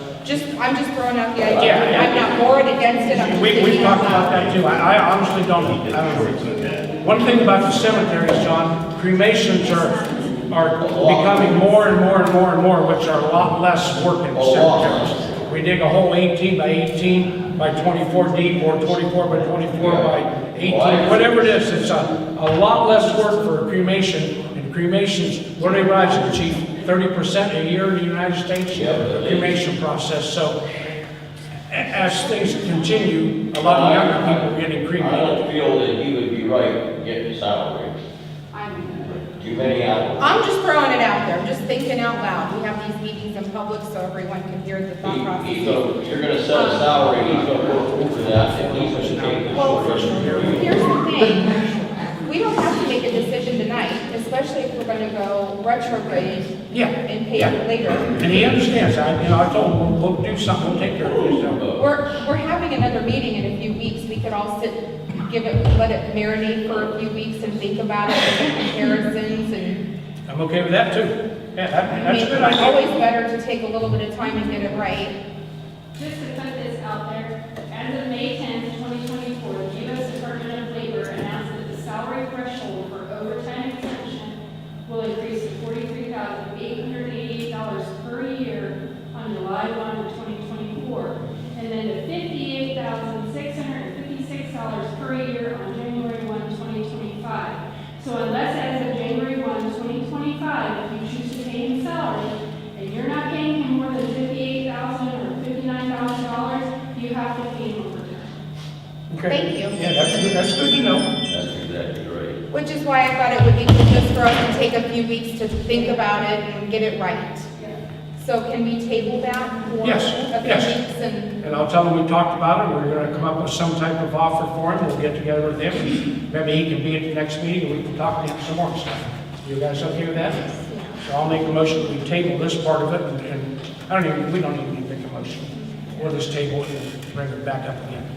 I'm just throwing out the idea. Yeah. I'm not for it, against it, I'm just We thinking out talked about loud. that too. I honestly don't know. One thing about the cemeteries, John, cremations are becoming more and more and more and more, which are a lot less work in the cemeteries. We dig a hole 18 by 18 by 24 deep, or 24 by 24 by 18, whatever it is, it's a lot less work for a cremation. And cremations, what are they rising, Chief? 30% a year in the United States? The cremation process. So as things continue, a lot of younger people are getting I cremated. don't feel that he would be right getting salary. Too many hours. I'm just throwing it out there, I'm just thinking out loud. We have these meetings in public so everyone can hear the thought process. You're gonna set a salary, he's gonna work over that, and he's gonna take the short rest of the year. Here's the thing, we don't have to make a decision tonight, especially if we're gonna go retrograde Yeah. and pay Yeah. it later. And he understands. I told him, we'll do something, we'll take care of this. So, We're having another meeting in a few weeks, we could all sit, let it marinate for a few weeks and think about it, and comparisons and. I'm okay with that too. Yeah, I that's a mean, good it's idea. always better to take a little bit of time and get it right. Just to put this out there, as of May 10th, 2024, the U.S. Department of Labor announced that the salary threshold for overtime exemption will increase to $43,888 per year on July 1, 2024, and then to $58,656 per year on January 1, 2025. So unless as of January 1, 2025, if you choose to pay him salary, and you're not paying him more than $58,000 or $59,000 Okay. Thank you. Yeah, that's good to know. That's exactly right. Which is why I thought it would be good just for us to take a few weeks to think about it and get it right. So can we table that for Yes, a few yes. weeks and? And I'll tell him we talked about it, we're gonna come up with some type of offer for him, we'll get together with him, maybe he can be at the next meeting, and we can talk to him some more stuff. You guys okay with that? So I'll make a motion that we table this part of it, and we don't even need to make a motion. We'll just table it and bring it back up again.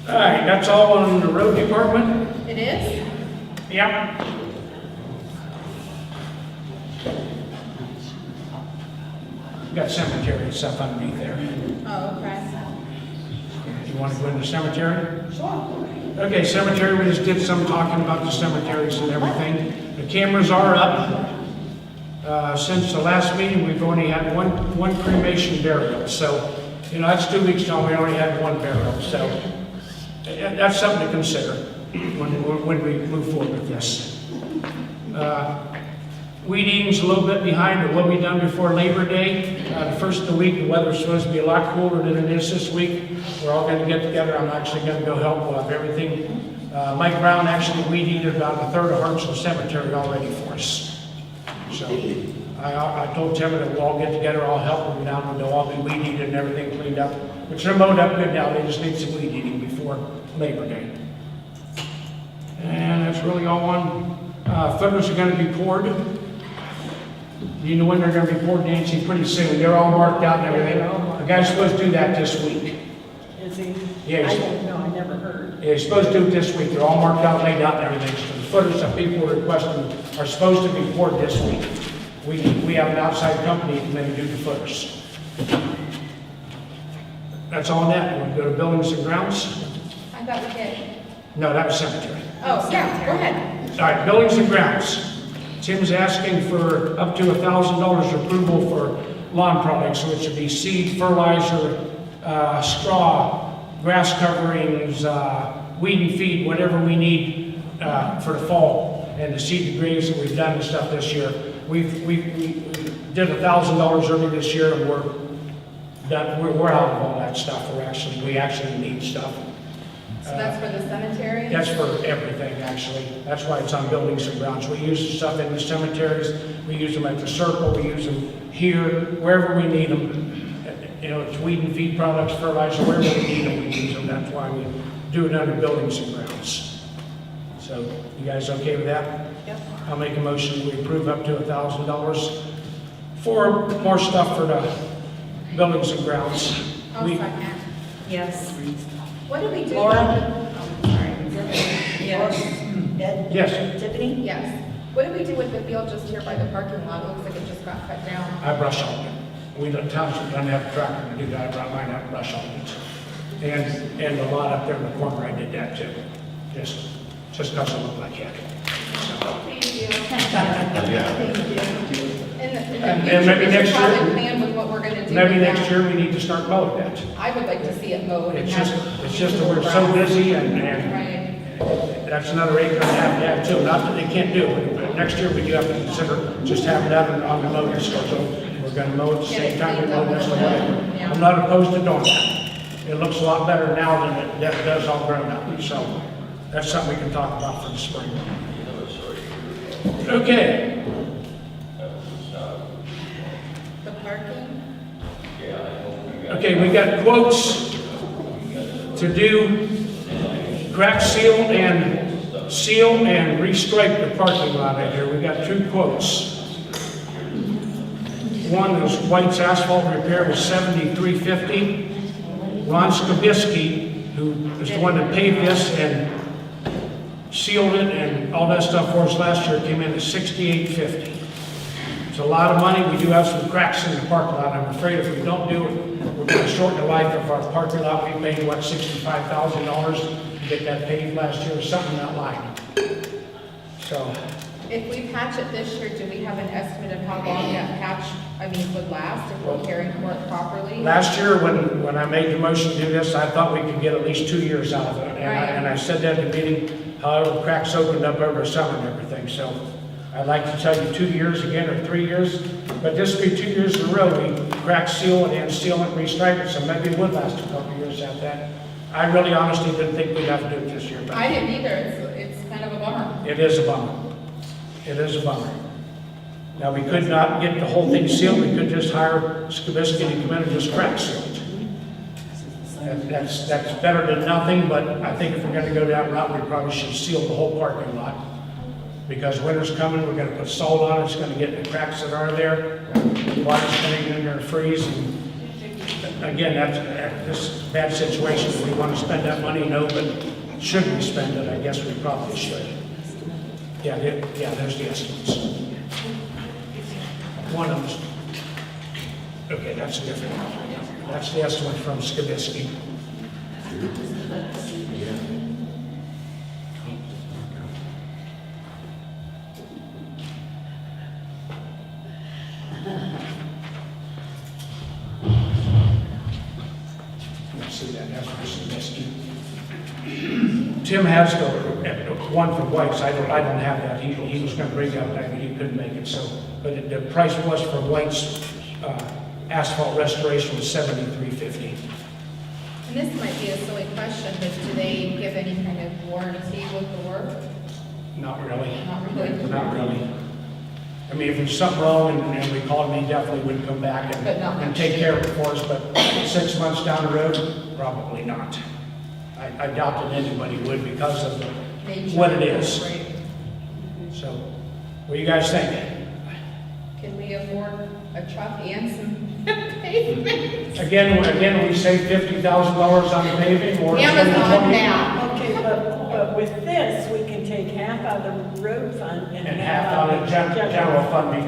All right, that's all on the road department? It is? Yep. Got cemetery and stuff underneath there. Oh, okay. You want to go into cemetery? Sure. Okay, cemetery, we just did some talking about the cemeteries and everything. The cameras are up. Since the last meeting, we've only had one cremation burial. So, you know, that's 2 weeks now, we only had one burial. So that's something to consider when we move forward with this. Weed eating's a little bit behind what we done before Labor Day. The first of the week, the weather's supposed to be a lot cooler than it is this week. We're all going to get together. I'm actually going to go help with everything. Mike Brown actually weed eated about a third of Hartsville Cemetery already for us. So I told Tim that we'll all get together, I'll help them down, and they'll all be weed eated and everything cleaned up. Which they're mowed up good now, they just need some weed eating before Labor Day. And that's really all on. Footers are going to be poured. You know when they're going to be poured, Nancy, pretty soon. They're all marked out and everything. The guy's supposed to do that this week. Is he? Yeah, I don't know, I never heard. yeah, he's supposed to do it this week. They're all marked out, laid out and everything. So the footers that people are requesting are supposed to be poured this week. We have an outside company to maybe do the footers. That's all on that. You want to go to buildings and grounds? I thought we did. No, that was cemetery. Oh, yeah, go ahead. All right, buildings and grounds. Tim's asking for up to $1,000 approval for lawn products, which would be seed, fertilizer, straw, grass coverings, weed and feed, whatever we need for the fall, and the seed graves that we've done and stuff this year. We did $1,000 early this year, and we're out of all that stuff. We actually need stuff. So that's for the cemetery? That's for everything, actually. That's why it's on buildings and grounds. We use the stuff in the cemeteries, we use them at the circle, we use them here, wherever we need them. You know, it's weed and feed products, fertilizer, wherever we need them, we use them. That's why we do it under buildings and grounds. So, you guys okay with that? Yep. I'll make a motion, we approve up to $1,000 for more stuff for the buildings and grounds. I'll second. Yes. What do we do? Laura? Oh, sorry. Yes. Ed? Yes. Tiffany? Yes. What do we do with the field just here by the parking lot? It looks like it just got cut down. I brush hog it. We don't, township doesn't have a tractor to do that, I brought mine out and brush hog it. And the lot up there in the corner, I did that too. Just doesn't look like it. Thank you. Yeah. And maybe next year- Probably plan with what we're gonna do. Maybe with next that. year we need to start mowing that. I would like to see it mowed. and It's have- just that we're so busy and Right. that's another acre and a half to have too. Not that they can't do it, but next year we do have to consider just having that on the mowing schedule. We're gonna mow at the same time we mow this one. Yeah. I'm not opposed to doing that. It looks a lot better now than it does all grown up. So that's something we can talk about for the spring. Okay. The parking? Okay, we got quotes to do crack seal and restripe the parking lot out here. We got 2 quotes. One is White's Asphalt Repair was $73.50. Ron Skibisky, who is the one that paved this and sealed it and all that stuff for us last year, came in at $68.50. It's a lot of money. We do have some cracks in the parking lot. I'm afraid if we don't do it, we're going to shorten the life of our parking lot. We paid, what, $65,000 to get that paved last year, or something in that line. So, If we patch it this year, do we have an estimate of how long that patch, would last if we're caring for it properly? last year, when I made the motion to do this, I thought we could get at least 2 years out of it. And I said that at the meeting, however, the cracks opened up over the summer and everything. So I'd like to tell you 2 years again, or 3 years. But this will be 2 years in a row. We crack seal it and seal it and restripe it, so maybe it would last a couple of years at that. I really honestly didn't think we'd have to do it this year, but I didn't either, it's kind of a bummer. it is a bummer. It is a bummer. Now, we could not get the whole thing sealed, we could just hire Skibisky to come in and just crack seal it. That's better than nothing, but I think if we're gonna go that route, we probably should seal the whole parking lot. Because winter's coming, we're gonna put salt on it, it's gonna get in the cracks that are there, water's gonna get in there and freeze, and again, this is a bad situation. If we want to spend that money, no, but should we spend it? I guess we probably should. Yeah, there's the estimates. One of them. Okay, that's different. That's the estimate from Skibisky. See that, that's what Skibisky. Tim has the one from White's. I don't have that. He was going to bring that, but he couldn't make it. So, but the price was for White's asphalt restoration was $73.50. And this might be a silly question, but do they give any kind of warranty with the work? Not really. Not really? Not really. I mean, if there's something wrong and we called him, he definitely would come back But not and much. take care of it for us. But 6 months down the road, probably not. I doubt that anybody would because of what it is. Right. So, what do you guys think? Can we afford a truck and some pavement? Again, we save $50,000 on paving or Amazon now. Okay, but with this, we can take half out of the road fund and half out of general fund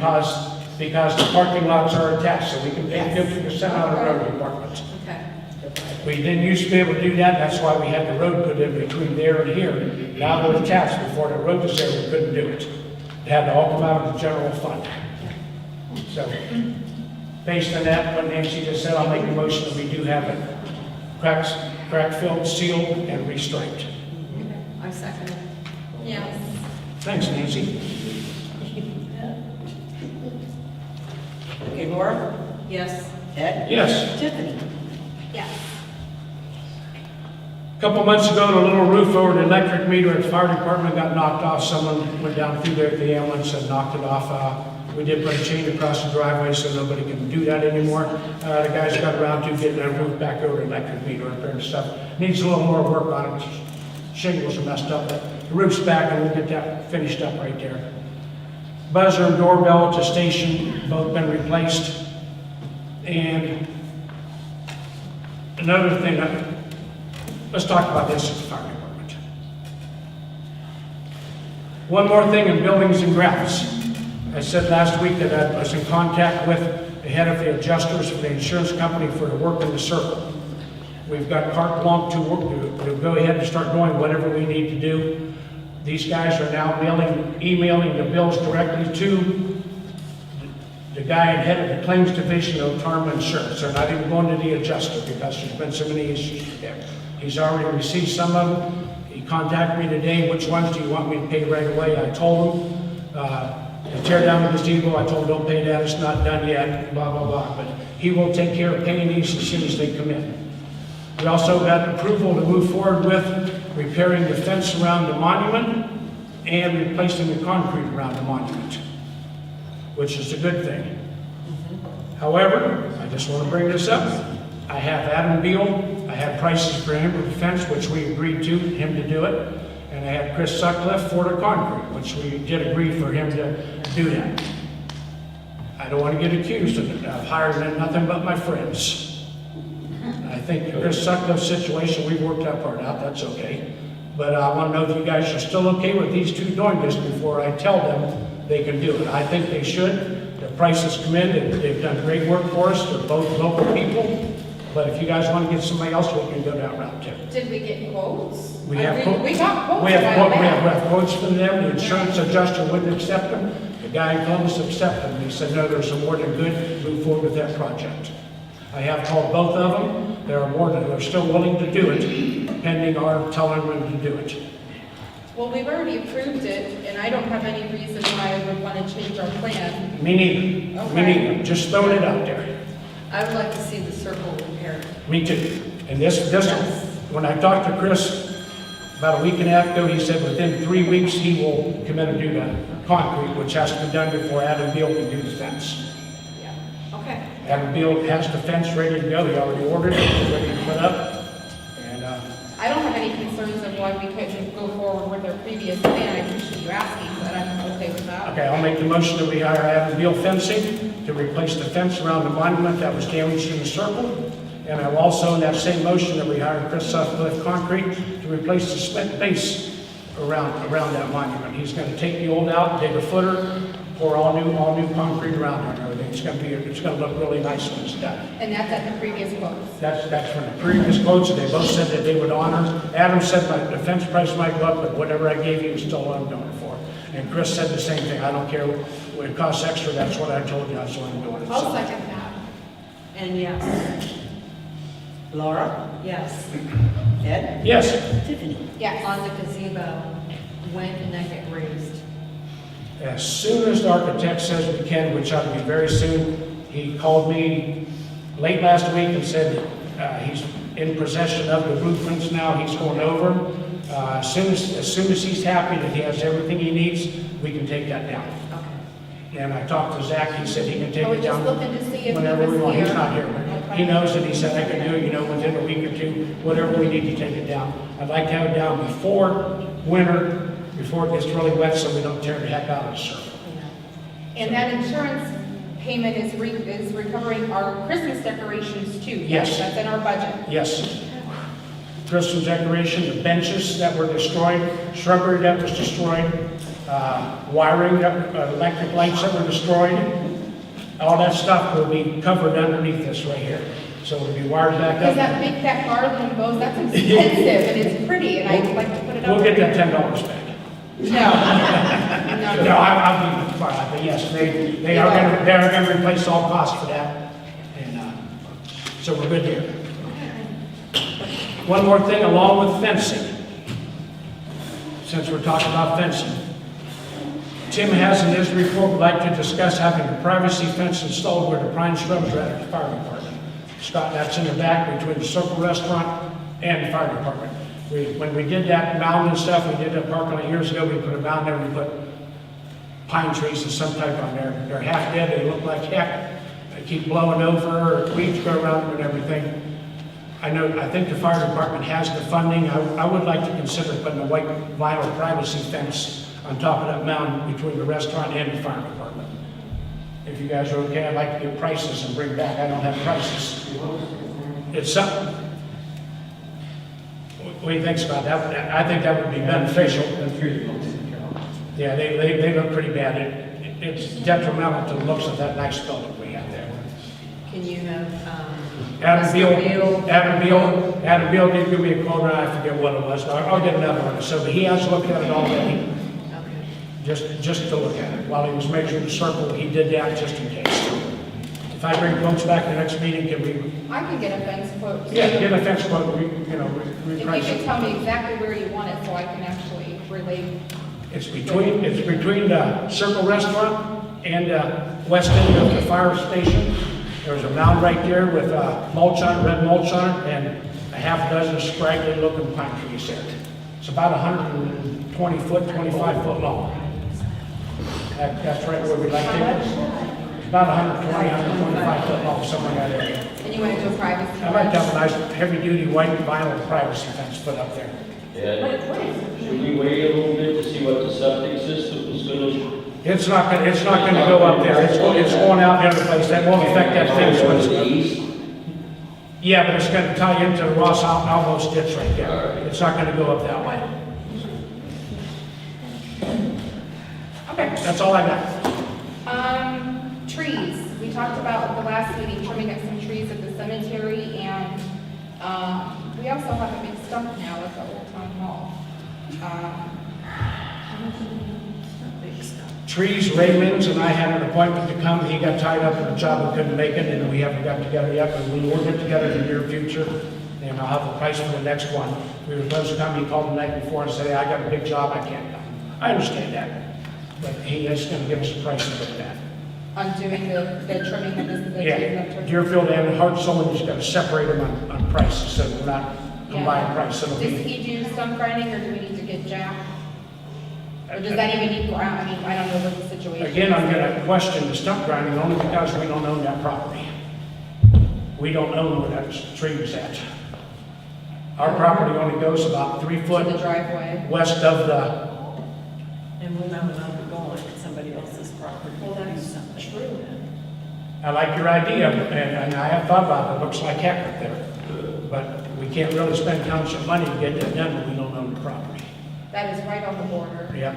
because the parking lots are attached, so we can pay 50% out of the road department. Okay. We didn't used to be able to do that, that's why we had the road put in between there and here. Now they're attached, before the road was there, we couldn't do it. It had to all come out of the general fund. So, based on that, what Nancy just said, I'll make a motion that we do have it crack filled, sealed, and restriped. I second it. Yes. Thanks, Nancy. Okay, Laura? Yes. Ed? Yes. Tiffany? Yes. A couple months ago, the little roof over the electric meter at the fire department got knocked off. Someone went down through there at the ambulance and knocked it off. We did put a chain across the driveway so nobody can do that anymore. The guys got around to getting that roof back over the electric meter up there and stuff. Needs a little more work on it. Shingles are messed up, but the roof's back and we'll get that finished up right there. Buzzer and doorbell at the station, both been replaced. And another thing, let's talk about this at the fire department. One more thing in buildings and grounds. I said last week that I was in contact with the head of the adjusters for the insurance company for the work in the circle. We've got carte blanche to go ahead and start doing whatever we need to do. These guys are now emailing the bills directly to the guy and head of the claims division of Tarma Insurance. They're not even going to the adjuster because there's been so many issues with them. He's already received some of them. He contacted me today, which ones do you want me to pay right away? I told him, to tear down the gazebo, I told him don't pay that, it's not done yet, blah, blah, blah. But he will take care of paying these as soon as they come in. We also got approval to move forward with repairing the fence around the monument and replacing the concrete around the monument, which is a good thing. However, I just want to bring this up. I have Adam Beal, I had prices for him for the fence, which we agreed to, him to do it. And I had Chris Sutcliffe for the concrete, which we did agree for him to do that. I don't want to get accused of hiring nothing but my friends. I think Chris Sutcliffe's situation, we worked that part out, that's okay. But I want to know if you guys are still okay with these two doing this before I tell them they can do it. I think they should. The prices come in, they've done great work for us, they're both local people. But if you guys want to get somebody else, we can go that route too. Did we get quotes? We have We got quotes. we have a while back. quotes from them. The insurance adjuster wouldn't accept them. The guy in Columbus accepted them. He said, no, there's more than good. Move forward with that project. I have called both of them. They're still willing to do it, pending our telling them to do it. Well, we've already approved it, and I don't have any reason why I would want to change our plan. Me neither. Okay. Me neither. Just throwing it out there. I would like to see the circle repaired. Me too. And this when I talked to Chris about a week and a half ago, he said within 3 weeks, he will come in and do the concrete, which has to be done before Adam Beal can do the fence. Yeah, okay. Adam Beal has the fence ready to go, he already ordered it, it's ready to put up. And, I don't have any concerns of why we couldn't go forward with our previous plan. I appreciate you asking, but I'm okay with that. okay, I'll make the motion that we hire Adam Beal Fencing to replace the fence around the monument that was damaged in the circle. And I will also, in that same motion, that we hire Chris Sutcliffe Concrete to replace the cement base around that monument. He's gonna take the old out, dig a footer, pour all new concrete around it and everything. It's gonna look really nice when it's done. And that's at the previous quotes. That's from the previous quotes, and they both said that they would honor. Adam said the fence price might go up, but whatever I gave you is still what I'm doing it for. And Chris said the same thing, I don't care what it costs extra, that's what I told you, that's what I'm doing it. I'll So, second that. And yes. Laura? Yes. Ed? yes, Tiffany? Yes. On the gazebo, when can that get raised? as soon as the architect says we can, which ought to be very soon, he called me late last week and said he's in possession of the blueprints now, he's going over them. As soon as he's happy that he has everything he needs, we can take that down. Okay. And I talked to Zach, he said he can take I was it just down looking to see if he whenever we was want. here. He's not here. Okay. He knows it, he said I can do it, within a week or two, whatever we need to take it down. I'd like to have it down before winter, before it gets really wet, so we don't tear the heck out of the circle. And that insurance payment is recovering our Christmas decorations too. Yes. That's in our budget. Yes. Christmas decoration, the benches that were destroyed, shrubbery that was destroyed, wiring, electric lights that were destroyed, all that stuff will be covered underneath this right here. So it'll be wired back Because up. that big fat garland and bows, that's expensive and it's pretty and I'd like to put it up. We'll get that there. $10 back. No. No, I'll be fine, but yes, they are gonna replace all costs for that. And, so we're good here. One more thing, along with fencing, since we're talking about fencing. Tim has in his report, would like to discuss having a privacy fence installed where the prime shrubs are at the fire department. Scott, that's in the back between the Circle Restaurant and the fire department. When we did that mound and stuff, we did that parking lot years ago, we put a mound there, we put pine trees of some type on there. They're half dead, they look like heck. They keep blowing over, weeds grow around them and everything. I think the fire department has the funding. I would like to consider putting a white vinyl privacy fence on top of that mound between the restaurant and the fire department. If you guys are okay, I'd like to get prices and bring back. I don't have prices. It's something. What do you think, Scott? I think that would be beneficial. Yeah, they look pretty bad. It's detrimental to the looks of that nice building we have there. Can you have, Adam Mr. Beal did give me a quote, and I forget what it was, but I'll get another one. So he has looked at it already, Okay. just to look at it. While he was measuring the circle, he did that just in case. If I bring quotes back to the next meeting, can we, I can get a fence quote. yeah, get a fence quote, If you reprice can it. tell me exactly where you want it so I can actually relate. It's between the Circle Restaurant and west end of the fire station. There's a mound right there with mulch on it, red mulch on it, and a half dozen scraggly looking pine trees there. It's about 120 foot, 25 foot long. That's right where we like it. About 120, 125 foot long, somewhere in that area. And you want to do a privacy? I'd like to have a nice heavy-duty white vinyl privacy fence put up there. And should we wait a little bit to see what the septic system is gonna? It's not gonna go up there. It's going out the other place. That won't affect that fence. Going to the east? Yeah, but it's gonna tie into the Ross Alamos ditch right All there. right. It's not gonna go up that way. Okay. That's all I got. Trees. We talked about at the last meeting trimming up some trees at the cemetery, and we also have a big stump now at the old town hall. Trees, Raymond's, and I had an appointment to come. He got tied up in a job and couldn't make it, and we haven't got together yet, but we will get together in the near future, and I'll have a price for the next one. We were supposed to come, he called the night before and said, "Hey, I got a big job, I can't come." I understand that, but he is gonna give us a price for that. On doing the trimming of the trees. Yeah, Deerfield and Hartsoil, you just gotta separate them on prices, so we're not combined price, it'll Does be. he do stump grinding, or do we need to get Jack? Or does that even need ground, I mean, I don't know what the situation is. Again, I'm gonna question the stump grinding only because we don't own that property. We don't own where that tree is at. Our property only goes about 3 To foot the driveway. west of the, And we're not allowed to go on somebody else's property. Well, to do that's something. true. I like your idea, and I have thought about it, it looks like heck up there. But we can't really spend township money to get that done when we don't own the property. That is right on the border. Yep.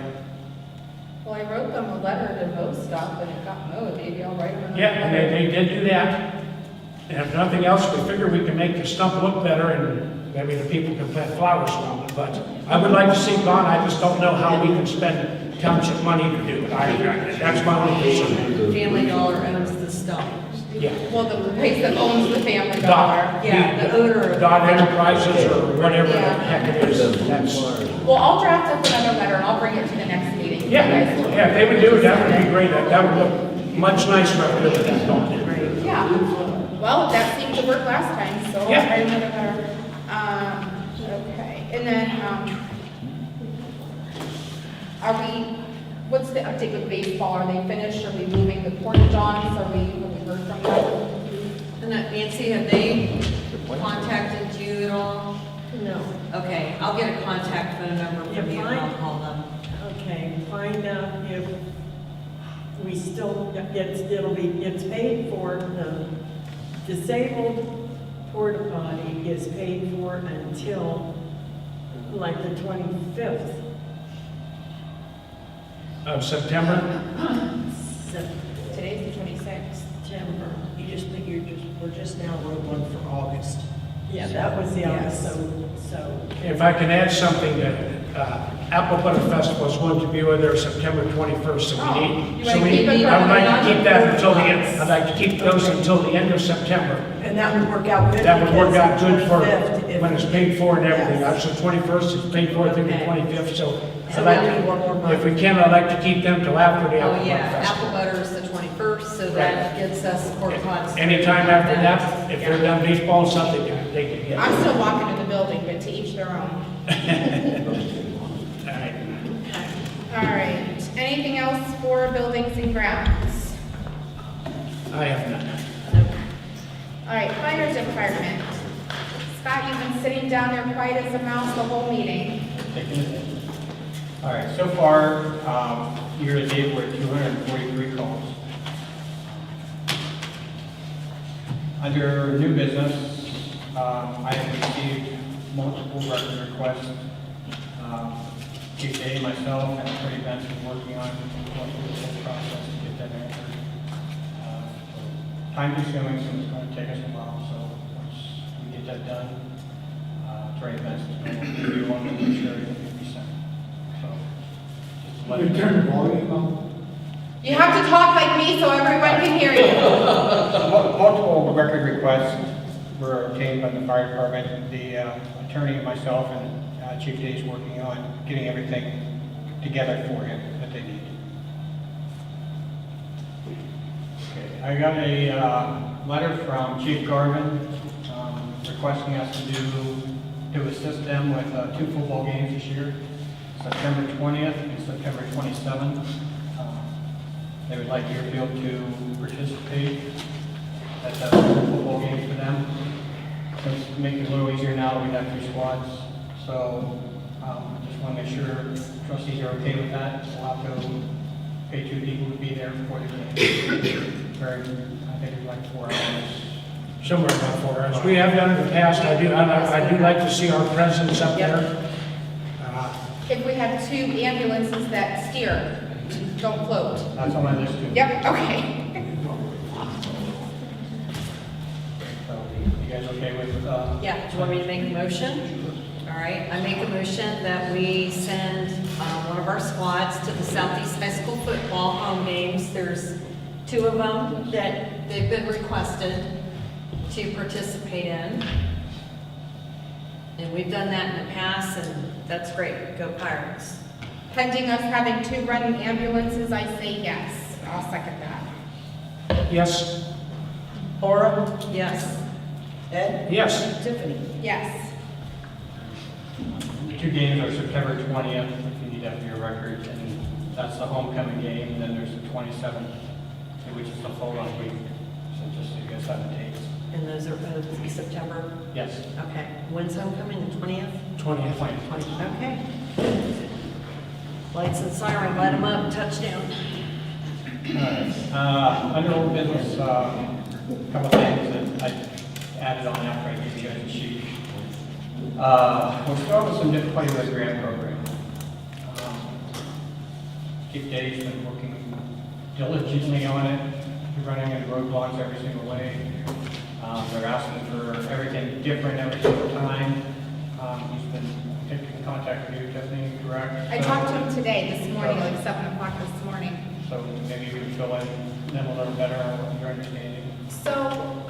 Well, I wrote them a letter to mow stuff, and it got mowed, maybe I'll write them another Yeah, and letter. they did do that. And if nothing else, we figure we can make the stump look better and maybe the people can plant flowers around it. But I would like to see it gone. I just don't know how we can spend township money to do it. That's my only concern. Family Dollar owns the stump. Yeah. Well, the place that owns the Family Dollar. Dot. Yeah, the owner of. Dot Enterprises or whatever the Yeah. heck it is. That's, Well, I'll draft up another letter, and I'll bring it to the next meeting. yeah, You guys will- yeah, if they would do it, that would be great. That would look much nicer up there with that dot. Yeah, well, that seemed to work last time, so I'll Yeah. write another letter. Okay, and then, what's the update with baseball? Are they finished? Are we moving the porta-johns? Have we heard from them? And Nancy, have they contacted you at all? No. Okay, I'll get a contact phone number from Yeah, you and I'll fine. call them. Okay, find out if we still, it's paid for, the disabled porta potty is paid for until like the 25th. Of September? Today's the 26th. September. You just think we're just now wrote one for August. Yeah, that was the Yes. so, If I can add something, that Apple Butter Festival is going to be over there September 21st, so Oh, we you need, wanna so we keep need, it I would like for to keep that until the end, I'd like to keep those until the end of September. And that would work out good. That would work out because good for, 25th, if- when it's paid for and everything. Yes. That's the 21st, it's paid for through the Okay. 25th, so So I'd like we need one more to, month. if we can, I'd like to keep them till after the Apple Oh, Butter yeah, Festival. apple butter is the 21st, so that gets us porta pots. Anytime after that, if they're done baseball or something, they can get. I'm still walking in the building, but to each their own. All right. All right, anything else for buildings and grounds? I have none. All right, fire department. Scott, you've been sitting down there quiet as a mouse the whole meeting. Taking it. All right, so far, year to date, we're at 243 calls. Under new business, I have received multiple record requests. Chief Day, myself, and Attorney Benson working on going through the whole process to get that answered. Time consuming, so it's going to take us a while, so once we get that done, Attorney Benson's going to review on the sure it can be sent. So, just to let you know. Turn the volume up. You have to talk like me so everyone can hear you. Multiple record requests were obtained by the fire department. The attorney and myself and Chief Day is working on getting everything together for him that they need. Okay, I got a letter from Chief Garvin requesting us to assist them with 2 football games this year, September 20th and September 27th. They would like Deerfield to participate at the football game for them. So it's making it a little easier now that we have 3 squads. So I just want to make sure trustees are okay with that. We'll have to pay 2 people to be there for the game. I think it's like 4 hours. Somewhere about 4 hours. We have done it in the past. I do like to see our presence up there. If we have 2 ambulances that steer, don't float. That's on my list too. Yep, okay. So you guys okay with, Yeah, do you want me to make a motion? All right, I make a motion that we send one of our squads to the Southeast High School football home games. There's 2 of them that they've been requested to participate in. And we've done that in the past, and that's great. Go Pirates. Pending us having 2 running ambulances, I say yes. I'll second that. Yes? Laura, Yes. Ed, Yes. Tiffany. Yes. The two games are September 20th, if you need that for your records, and that's the homecoming game, and then there's the 27th, which is the fold-on week. So just so you guys have the dates. And those are both September? Yes. Okay. When's homecoming, the 20th? 20th. Okay. Lights and siren, light them up, touchdown. Alright, under old business, a couple of things that I added on after I gave you guys a sheet. We're still with some difficulty with the grant program. Chief Dave's been working diligently on it, running into roadblocks every single way. They're asking for everything different every single time. He's been in contact with you, Tiffany, correct? I talked to him today, this morning, like 7 o'clock this morning. So maybe we can fill in them a little better on what your understanding. So,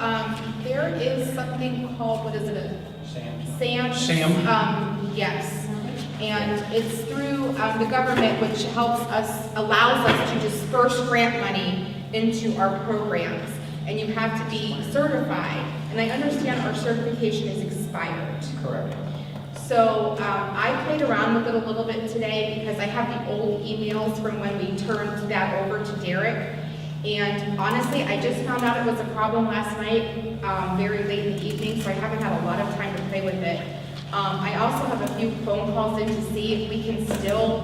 there is something called, what is it? Sam. SAM? Yes. And it's through the government, which allows us to disperse grant money into our programs. And you have to be certified. And I understand our certification is expired. Correct. So I played around with it a little bit today because I have the old emails from when we turned that over to Derek. And honestly, I just found out it was a problem last night, very late in the evening, so I haven't had a lot of time to play with it. I also have a few phone calls in to see if we can still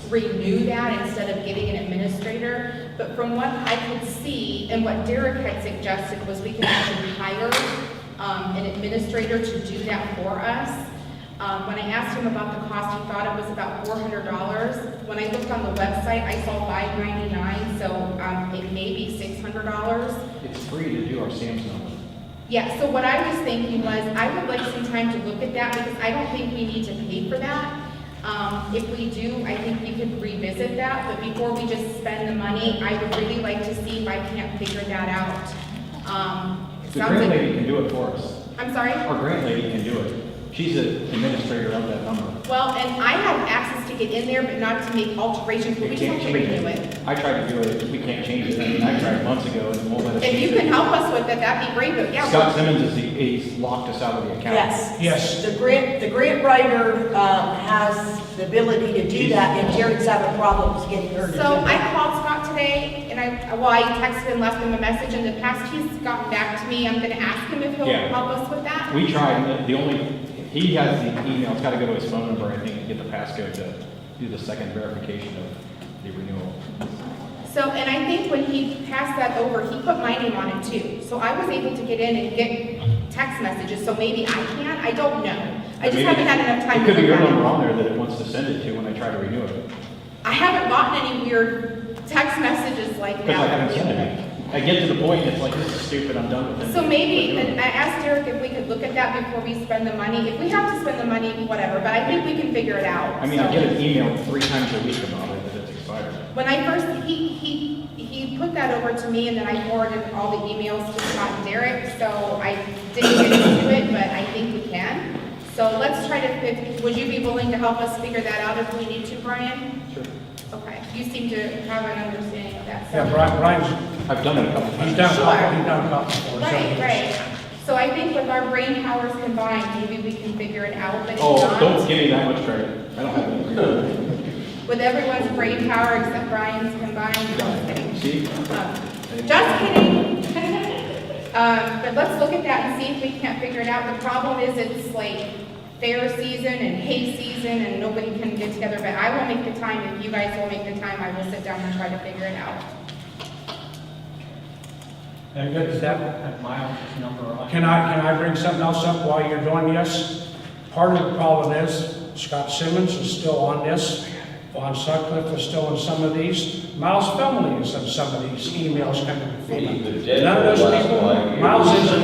renew that instead of getting an administrator. But from what I could see, and what Derek had suggested, was we can actually hire an administrator to do that for us. When I asked him about the cost, he thought it was about $400. When I looked on the website, I saw $599, so it may be $600. It's free to do our SAM's number. Yeah, so what I was thinking was, I would like some time to look at that, because I don't think we need to pay for that. If we do, I think we could revisit that, but before we just spend the money, I would really like to see if I can't figure that out. The grant lady can do it for us. I'm sorry? Our grant lady can do it. She's the administrator of that number. Well, and I have access to get in there, but not to make alterations, but we just have to renew it. I tried to do it, we can't change it. I mean, I tried months ago and it won't let us If change you it. can help us with it, that'd be great, but yeah. Scott Simmons is he's locked us out of the account. Yes. Yes. The grant writer has the ability to do that, and Jared's having problems getting her to do So I that. called Scott today, and I texted and left him a message. In the past, he's gotten back to me. I'm gonna ask him if he'll Yeah. help us with that. We tried, he has the email, it's gotta go to his phone number, I think, and get the passcode to do the second verification of the renewal. So, and I think when he passed that over, he put my name on it too. So I was able to get in and get text messages, so maybe I can, I don't know. I just Maybe haven't had enough time It to could be look your at number it. on there that it wants to send it to when I try to renew it. I haven't gotten any weird text messages like Because I haven't that. sent it. I get to the point, it's like, this is stupid, I'm done with it. So maybe, and I asked Derek if we could look at that before we spend the money. If we have to spend the money, whatever, but I think we can figure it out. I mean, I So- get an email 3 times a week about it, that it's expired. When I first, he put that over to me, and then I forwarded all the emails to Scott and Derek, so I didn't get into it, but I think we can. So let's try to, would you be willing to help us figure that out if we need to, Brian? Sure. Okay, you seem to have an understanding of that. so- Yeah, Brian's, I've done it a couple times. he's done a Sure. couple before. so Right, he's- right. So I think with our brain powers combined, maybe we can figure it out, but if Oh, don't not, give me that much credit. I don't have any. with everyone's brain power except Brian's combined, no, I'm kidding. See? Just kidding. But let's look at that and see if we can't figure it out. The problem is it's like fair season and hay season and nobody can get together, but I will make the time. If you guys will make the time, I will sit down and try to figure it out. And good to have Miles' number on. Can I bring something else up while you're doing this? Part of the problem is Scott Simmons is still on this. Von Sutcliffe is still in some of these. Miles Family is in some of these emails coming from He's been them. dead None of for the those last people, 5 years.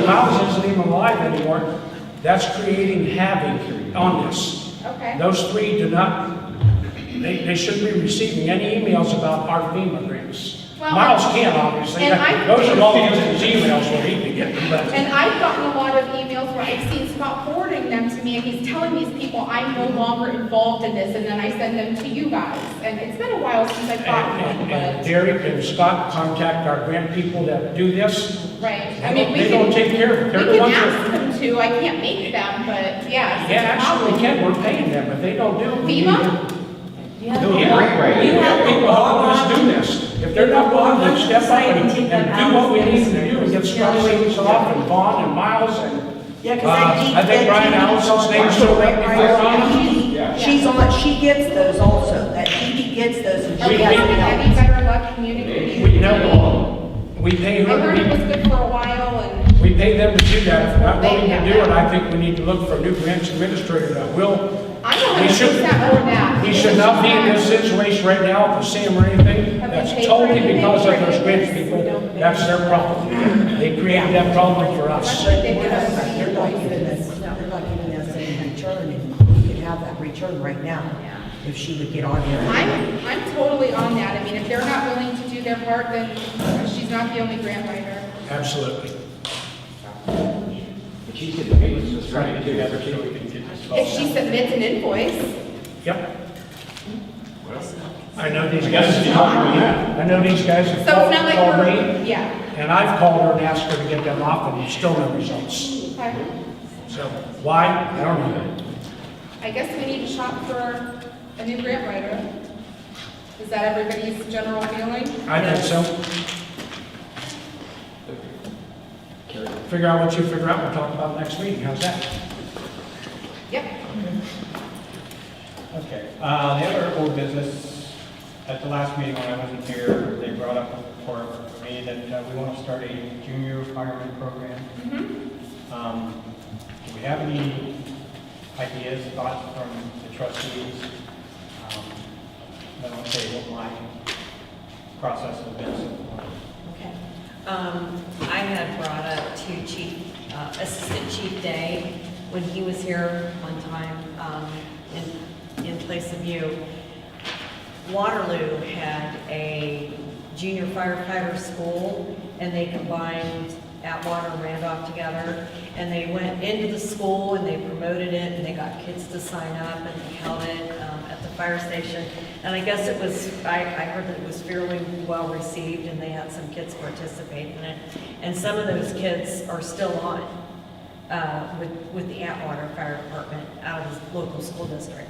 Miles isn't even alive anymore. That's creating havoc on this. Okay. Those 3 do not, they shouldn't be receiving any emails about our FEMA grants. Well, Miles can, obviously. and I- Those are all his emails where he can get them, but. And I've gotten a lot of emails where I've seen Scott forwarding them to me, and he's telling these people I'm no longer involved in this, and then I send them to you guys. And it's been a while since I've gotten And one, but, Derek and Scott contact our grant people that do this. right. I They mean, don't- we they can, don't take care of it. we They're the can ones ask that, them to, to, I can't make them, but yeah. Yeah, actually, we can, we're paying them, but they don't do it. We FEMA? need to- Yeah. Do a grant writer. You have People to log help us on. do this. If they're not willing to step up and do what we need to do and get spreadsheets off and Vaughn and Miles and, Yeah, because I think Brian Allison's name's still right before on. Yeah. She's on, she gets those also, that Dee gets those and Are she we has having to any help. better luck communicating? We know, we pay I heard it was her, good for a while and, we pay them to do that. If we're not willing to do it, I think we need to look for a new grants administrator that will. I know We how should- to for that. We should not be in this situation right now for Sam or anything. Have we That's paid for totally anything? because of those grants people. That's their problem. They created that problem for us. But they're not giving us any return, and we could have that return right now, if she would get on here. I'm totally on that. I mean, if they're not willing to do their part, then she's not the only grant writer. Absolutely. But she's getting paid, so it's trying to do that, So we can get this. If she submits an invoice, Yep. I know these guys, I know these guys have so it's not like called me, we're, yeah. and I've called her and asked her to get them off, and still no results. Okay. So, why? I don't know. I guess we need to shop for a new grant writer. Is that everybody's general feeling? I think so. Figure out what you figure out, we'll talk about next meeting, how's that? Yep. Okay, the other old business, at the last meeting when I wasn't here, they brought up for me that we want to start a junior fireman program. Do we have any ideas, thoughts from the trustees? I don't say what my process has been so far. Okay. I had brought up to Assistant Chief Day, when he was here one time, in place of you. Waterloo had a junior firefighter school, and they combined Atwater and Randolph together, and they went into the school and they promoted it, and they got kids to sign up, and they held it at the fire station. And I guess it was, I heard that it was fairly well received, and they had some kids participate in it. And some of those kids are still on with the Atwater Fire Department out of the local school district.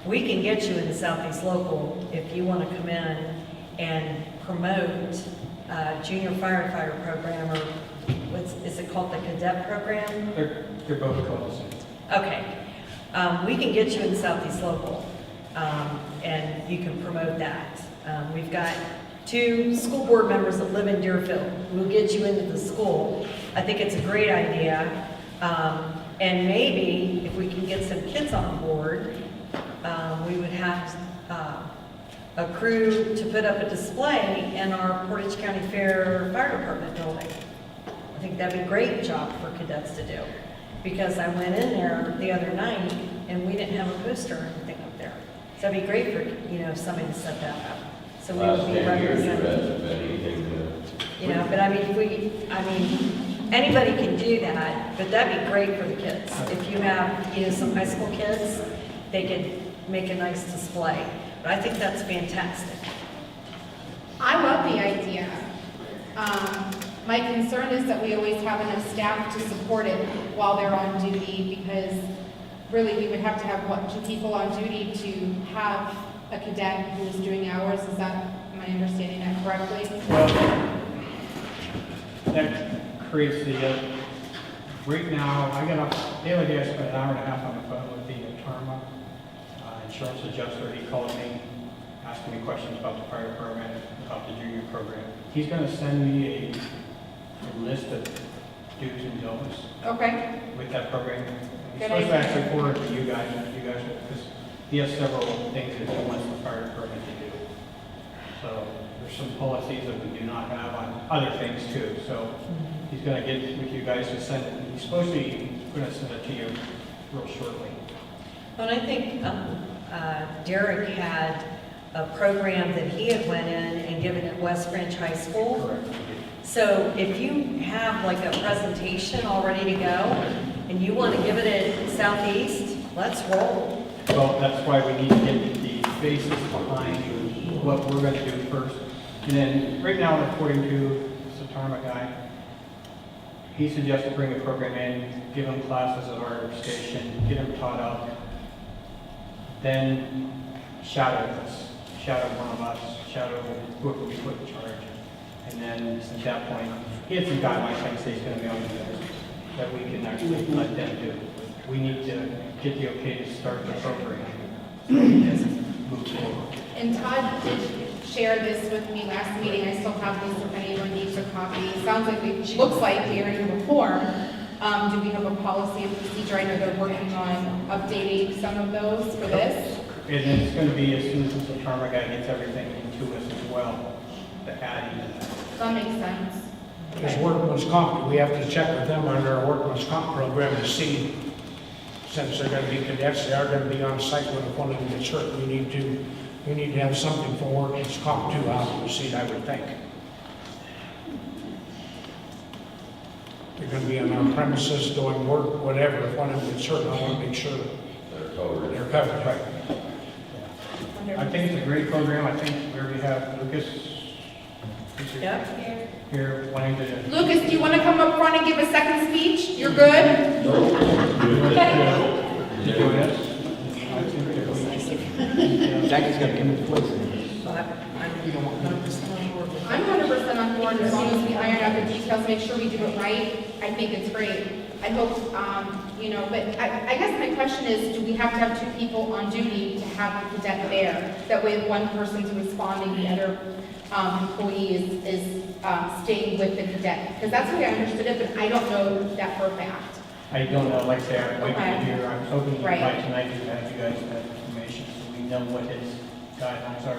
We can get you in the Southeast Local if you want to come in and promote junior firefighter program, or is it called the cadet program? They're both close. Okay. We can get you in Southeast Local, and you can promote that. We've got 2 school board members that live in Deerfield. We'll get you into the school. I think it's a great idea. And maybe if we can get some kids on board, we would have a crew to put up a display in our Portage County Fair Fire Department building. I think that'd be a great job for cadets to do. Because I went in there the other night and we didn't have a poster or anything up there. So it'd be great for, if somebody to set that up. So we Last would be 10 years, there represented. hasn't been anything But I mean, anybody can do that, but that'd be great for the kids. If you have, some high school kids, they could make a nice display. But I think that's fantastic. I love the idea. My concern is that we always have enough staff to support it while they're on duty, because really we would have to have, 2 people on duty to have a cadet who is doing hours. Is that, am I understanding that correctly? Well, that creates right now, the other day I spent an hour and a half on the phone with the Tarma insurance adjuster. He called me, asking me questions about the fire department, about the junior program. He's gonna send me a list of do's and don'ts Okay. with that program. He's Good supposed to idea. actually forward it to you guys, because he has several things that he wants the fire department to do. So there's some policies that we do not have on other things too. So he's gonna get with you guys to send it. He's supposed to be gonna send it to you real shortly. And I think Derek had a program that he had went in and given at West Branch High School. Correct. So if you have like a presentation all ready to go, and you want to give it at Southeast, let's roll. Well, that's why we need to get the basis behind what we're gonna do first. And then, right now, according to the Tarma guy, he suggested bring the program in, give them classes at our station, get them taught up, then shadow us, shadow one of us, shadow whoever we put in charge. And then at that point, he had some guidelines, like I say, he's gonna be on the list that we can actually let them do. We need to get the okay to start the program. Move forward. And Todd did share this with me last meeting. I still have this if anyone needs a copy. Sounds like looks like we already have a form. Do we have a policy and procedure? I know they're working on updating some of those for this. And it's gonna be as soon as the Charmer guy gets everything into us as well, to add into that. That makes sense. Because workman's comp, we have to check with them on their workman's comp program to see, since they're gonna be cadets, they are gonna be on site when one of them gets hurt. We need to have something for workman's comp too, out in the seat, I would think. They're gonna be on our premises doing work, whatever, if one of them gets hurt, I wanna make sure They're covered. they're covered, right? I think it's a great program. I think we already have Lucas Yep. here wanting to. Lucas, do you want to come up front and give a second speech? You're good? Go ahead. I think that Jackie's got to come into place. I'm 100% on board as long as we iron out the details, make sure we do it right. I think it's great. I hope, but I guess my question is, do we have to have two people on duty to have the cadet there? That way if one person's responding, the other employee is staying with the cadet? Because that's the way I understood it, but I don't know that for a fact. I don't know, like I say, I'm waiting to Okay. hear. I'm hoping Right. by tonight to have you guys that information so we know what his guidelines are.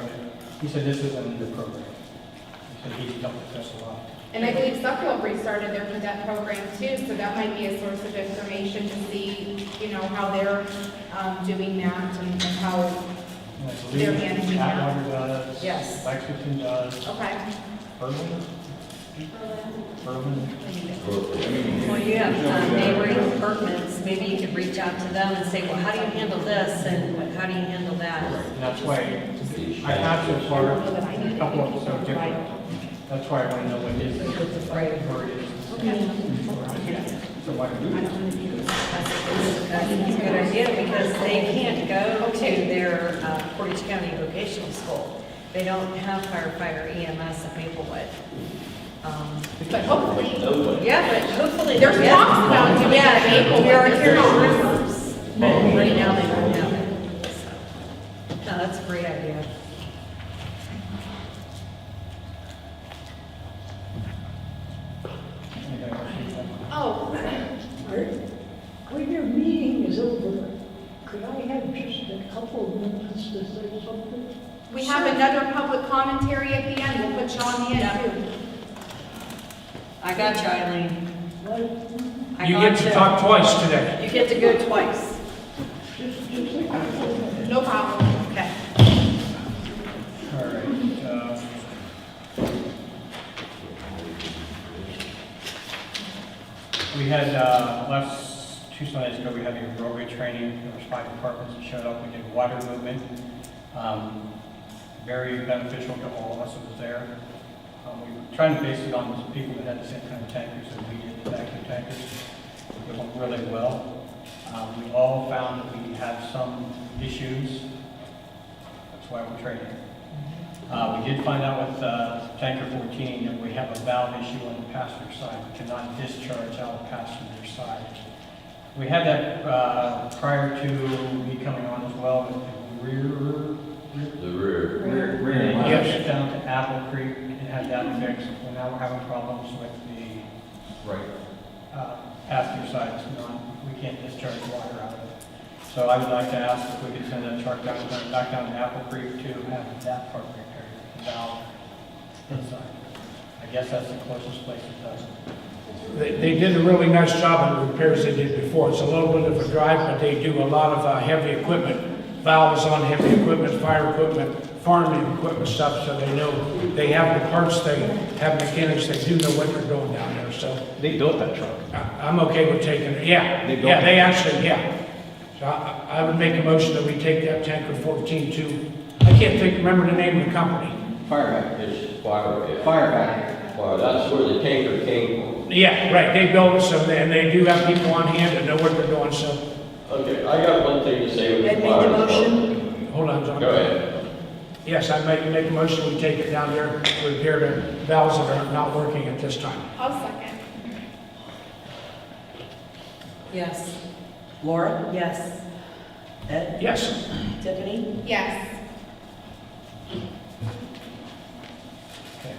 He said this isn't in the program. He said he's dealt with this a lot. And I believe Suffield restarted their cadet program too, so that might be a source of information to see, how they're doing that and how, And I They're believe managing that. Atwater does. Yes. Lexington does. okay. Berlin? Berlin? Well, you have neighboring departments, maybe you could reach out to them and say, well, how do you handle this and how do you handle that? And that's why I have so far, a couple of them so different. That's why I want to know what his, where it is. So why don't we? I think it's a good idea because they can't go to their Portage County Vocational School. They don't have firefighter EMS at Maplewood. But hopefully, Yeah, but hopefully. There's yeah. talks about doing it at Maplewood. We are hearing rumors, but right now they don't have it. So, no, that's a great idea. oh, When your meeting is over, could I have just a couple of minutes to say something? we have another public commentary at the end. We'll put you on the end too. I got you, Eileen. What? I You got get to talk twice today. You get to go twice. Just a couple of minutes. No problem. Okay. All right. We had, two Sundays ago, we had a roadway training. There was 5 departments that showed up. We did water movement. Very beneficial to all of us that was there. We were trying to base it on those people that had the same kind of tankers that we did, the vacuum tankers. It went really well. We all found that we had some issues. That's why we're training. We did find out with tanker 14 that we have a valve issue on the passenger side. We cannot discharge out the passenger side. We had that prior to me coming on as well with the rear. Yes. Yes. Down to Apple Creek and had that fixed. And now we're having problems with the passenger side. It's not, we can't discharge water out of it. So I would like to ask if we could send that truck down, back down to Apple Creek to have that part repaired, the valve inside. I guess that's the closest place it does. They did a really nice job on the repairs they did before. It's a little bit of a drive, but they do a lot of heavy equipment, valves on heavy equipment, fire equipment, farming equipment stuff, so they know, they have the parts, they have mechanics, they do know what they're doing down there, so They built that truck. I'm okay with taking it, yeah. They built Yeah, it. they actually, yeah. So I would make a motion that we take that tanker 14 to, I can't remember the name of the company. Fireback. It's fire. Fireback. Well, that's where the tanker came from. Yeah, right, they build some, and they do have people on hand that know what they're doing, so, Okay, I got one thing to say with Ed the made the fire motion. department. hold on, John. Go ahead. Yes, I make a motion, we take it down there, repair the valves that are not working at this time. I'll second. Yes. Laura? Yes. Ed? Yes, Tiffany? Yes. Okay.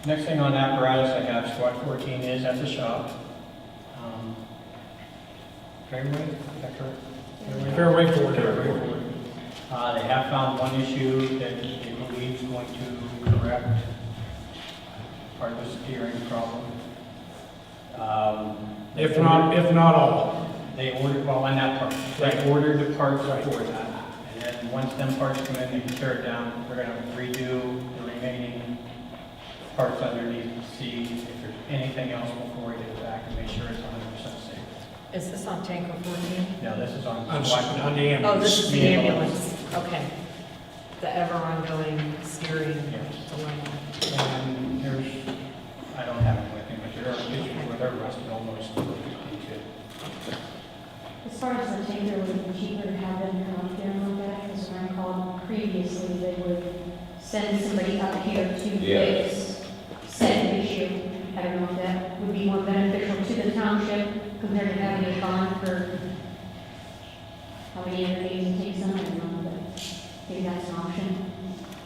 Next thing on apparatus, I have squad 14 is at the shop. Fairway, is that correct? fairway forward. They have found one issue that they believe is going to correct part of the steering problem. If not all. They ordered, well, on that part, they ordered the parts for that. And then once them parts come in, they can tear it down. They're gonna redo the remaining parts underneath to see if there's anything else before we get it back and make sure it's 100% safe. Is this on tanker 14? Now, this is on. On squad- the ambulance. Oh, this is the Yeah. ambulance. Okay. The ever ongoing steering Yes. dilemma. And there's, I don't have it with me, but there are issues where they're rusted almost into. As far as the tanker, would it be cheaper to have them come up here and look at it? Because when I called previously, they would send somebody up here to Yeah. fix said issue. I don't know if that would be more beneficial to the township compared to having it gone for how many other days it takes them, I don't know, but maybe that's an option.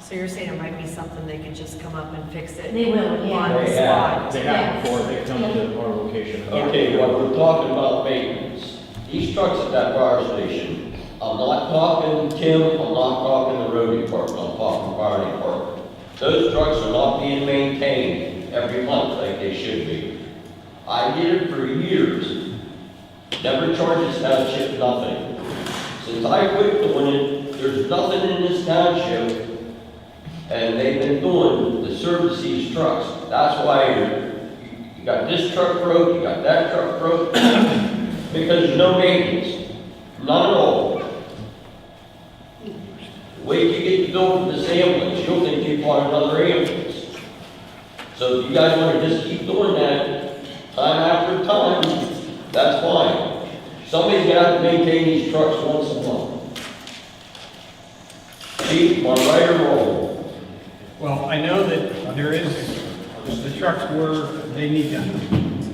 So you're saying it might be something they could just come up and fix it? They will, yeah. On the They have. spot? They have before, they come to our location. Okay, when we're talking about maintenance, these trucks at that fire station, I'm not talking Tim, I'm not talking the road department, I'm talking fire department. Those trucks are not being maintained every month like they should be. I did it for years, never charged this township nothing. Since I quit doing it, there's nothing in this township, and they've been doing to service these trucks. That's why you got this truck broke, you got that truck broke, because there's no maintenance, none at all. Wait till you get the bill for this ambulance, you'll think you bought another ambulance. So if you guys wanna just keep doing that, time after time, that's fine. Somebody's gonna have to maintain these trucks once a month. Chief, am I right or wrong? Well, I know that there is, the trucks they need done.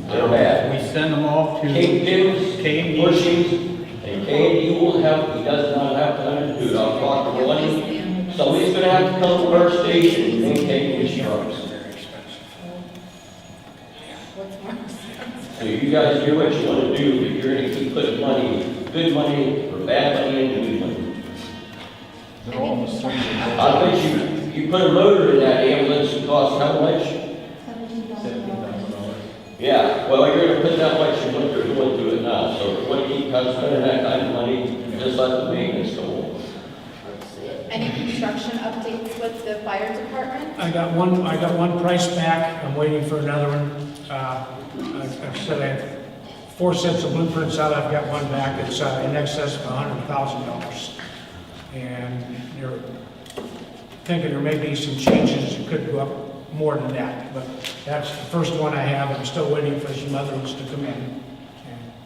They're bad. We send them off to Kingpins, K&D. bushings, and K&D will help, he does not have time to do it. I'll talk to Lenny. Somebody's gonna have to come to our station and maintain these trucks. So you guys do what you wanna do, but you're gonna keep putting money, good money or bad money into good money. They're all on the same. I bet you put a motor in that ambulance, it costs how much? $17,000. Yeah, well, you're gonna put that much in what they're doing to it now, so if you wanna keep spending that kind of money, just let the maintenance go on. Any construction updates with the fire department? I got one price back, I'm waiting for another one. I've said I have 4 sets of blueprints out, I've got one back, it's in excess of $100,000. And they're thinking there may be some changes, it could go up more than that, but that's the first one I have, I'm still waiting for some other ones to come in. And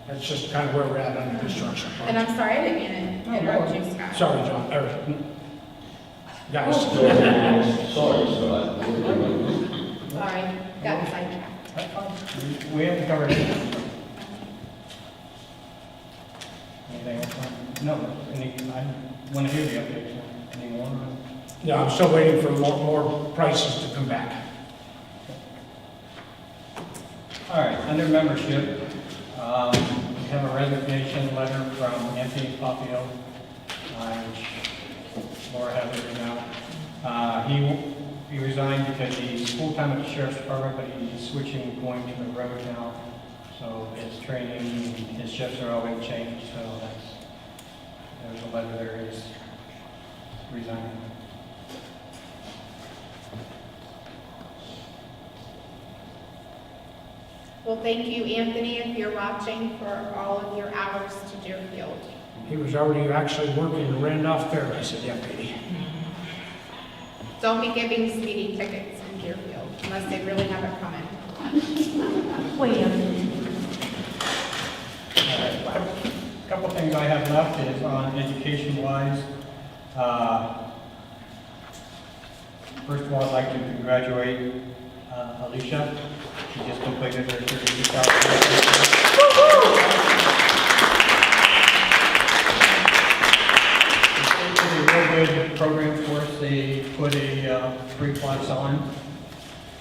that's just kind of where we're at on the construction And project. I'm sorry, I didn't mean to interrupt you, Scott. Sorry, John, guys. Sorry, Scott. Sorry, got sidetracked. We haven't covered anything. Anything else? No, I want to hear the updates. Any more? No, I'm still waiting for more prices to come back. All right, under membership, we have a resignation letter from Anthony Papio, which Laura has it now. He resigned because he's full-time at the sheriff's department, but he's switching, going to the road now. So his training, his shifts are all going to change, so there's a letter there, he's resigning. Well, thank you, Anthony, if you're watching, for all of your hours to Deerfield. He was already actually working in Randolph Fair as a deputy. Don't be giving speeding tickets in Deerfield. unless they really have it coming. Wait, A couple things I have left is on education-wise. First of all, I'd like to congratulate Alicia. She just completed her 32,000. It's a real good program for us. They put a free class on,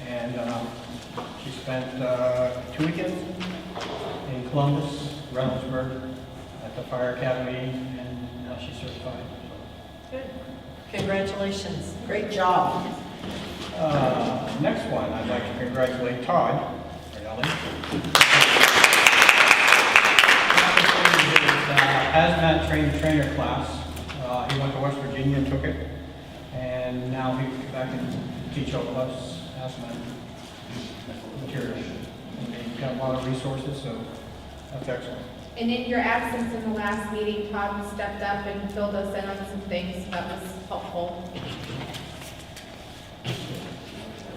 and she spent 2 weekends in Columbus, Reynoldsburg, at the Fire Academy, and now she's certified. Good. Congratulations. Great job. Next one, I'd like to congratulate Todd Rinelli. Hazmat trainer class. He went to West Virginia and took it, and now he's back and teach all of us hazmat material. And he's got a lot of resources, so that's excellent. And in your absence in the last meeting, Todd stepped up and filled us in on some things. That was helpful.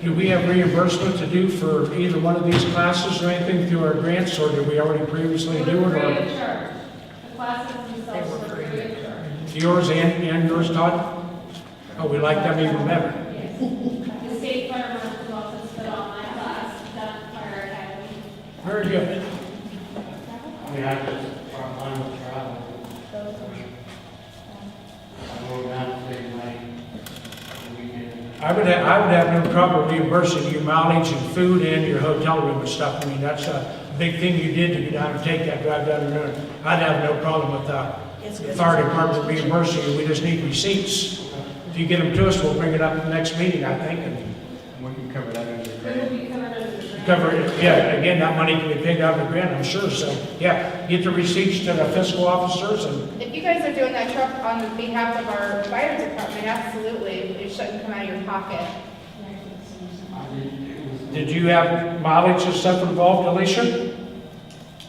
Do we have reimbursement to do for either one of these classes or anything through our grants, or did we already previously do it? Free Or of charge. The classes themselves were free of charge. yours and yours, Todd? Oh, we like them even better. Yes. The state fire marshal's office put on my class, that fire academy. Very good. We had this part-time with travel. I go down to save money. I would have no trouble reimbursing you mileage and food and your hotel room and stuff. I mean, that's a big thing you did to go down and take that drive down the road. I'd have no problem with the fire department reimbursing you. We just need receipts. If you get them to us, we'll bring it up at the next meeting, I think, and We can cover that under the grant. cover it. Yeah, again, that money can be paid out of the grant, I'm sure. So, yeah, get the receipts to the fiscal officers and If you guys are doing that truck on behalf of our fire department, absolutely, it shouldn't come out of your pocket. did you have mileage and stuff involved, Alicia?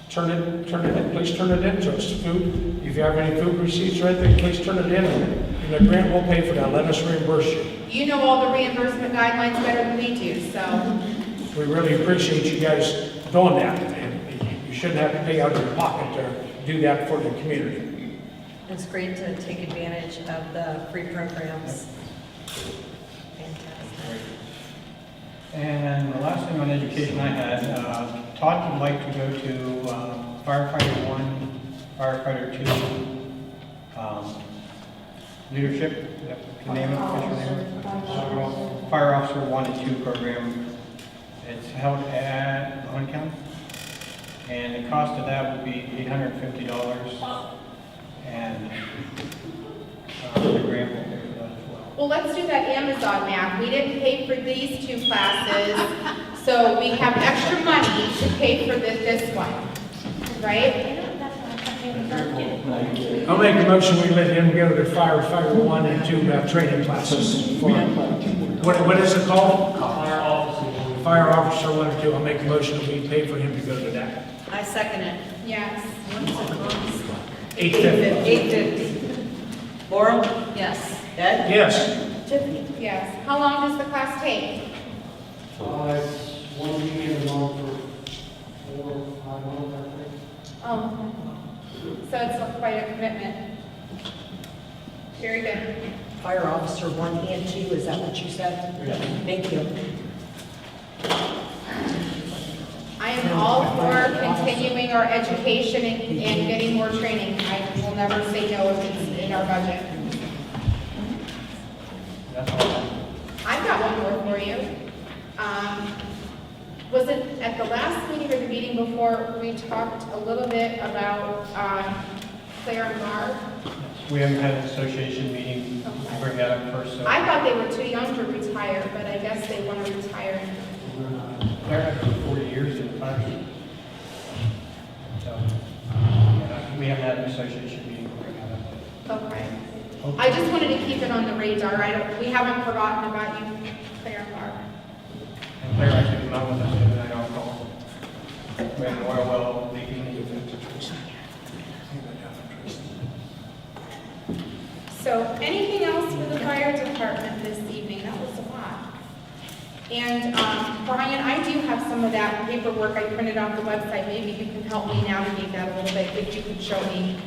Turn it in, please turn it in, so it's food. If you have any food receipts or anything, please turn it in, and the grant will pay for that. Let us reimburse you. You know all the reimbursement guidelines better than we do, so. We really appreciate you guys doing that, and you shouldn't have to pay out of your pocket to do that for the community. It's great to take advantage of the free programs. Fantastic. And the last thing on education I had, Todd would like to go to firefighter 1, firefighter 2, leadership, is that the name of it, official name? Fire officer 1 and 2 program. It's held at Owen County, and the cost of that would be $850, and the grant will pay for that as well. Well, let's do that Amazon math. We didn't pay for these 2 classes, so we have extra money to pay for this one, right? I'll make a motion, we let him go to firefighter 1 and 2 training classes. For, what is it called? Fire officer 1 or 2. I'll make a motion that we pay for him to go to that. I second it. Yes. $850. $850. Laurel? Yes. Ed? Yes. Tiffany? Yes. How long does the class take? It's 1 weekend long for 4 or 5 months, I think. Oh, so it's quite a commitment. Very good. Fire officer 1 and 2, is that what you said? Thank you. I am all for continuing our education and getting more training. I will never say no if it's in our budget. That's all. I've got one more for you. Was it at the last meeting or the meeting before, we talked a little bit about Claire and Barb? We haven't had an association meeting, we'll bring that up first, so. I thought they were too young to retire, but I guess they want to retire. They're actually 40 years in the fire. So, yeah, we haven't had an association meeting, we'll bring that up. Okay. I just wanted to keep it on the radar. We haven't forgotten about you, Claire and Barb. And Claire actually came out with us the other night on call. We had an oil well leaking. So anything else for the fire department this evening? That was a lot. And Brian, I do have some of that paperwork I printed off the website. Maybe you can help me navigate that a little bit, if you could show me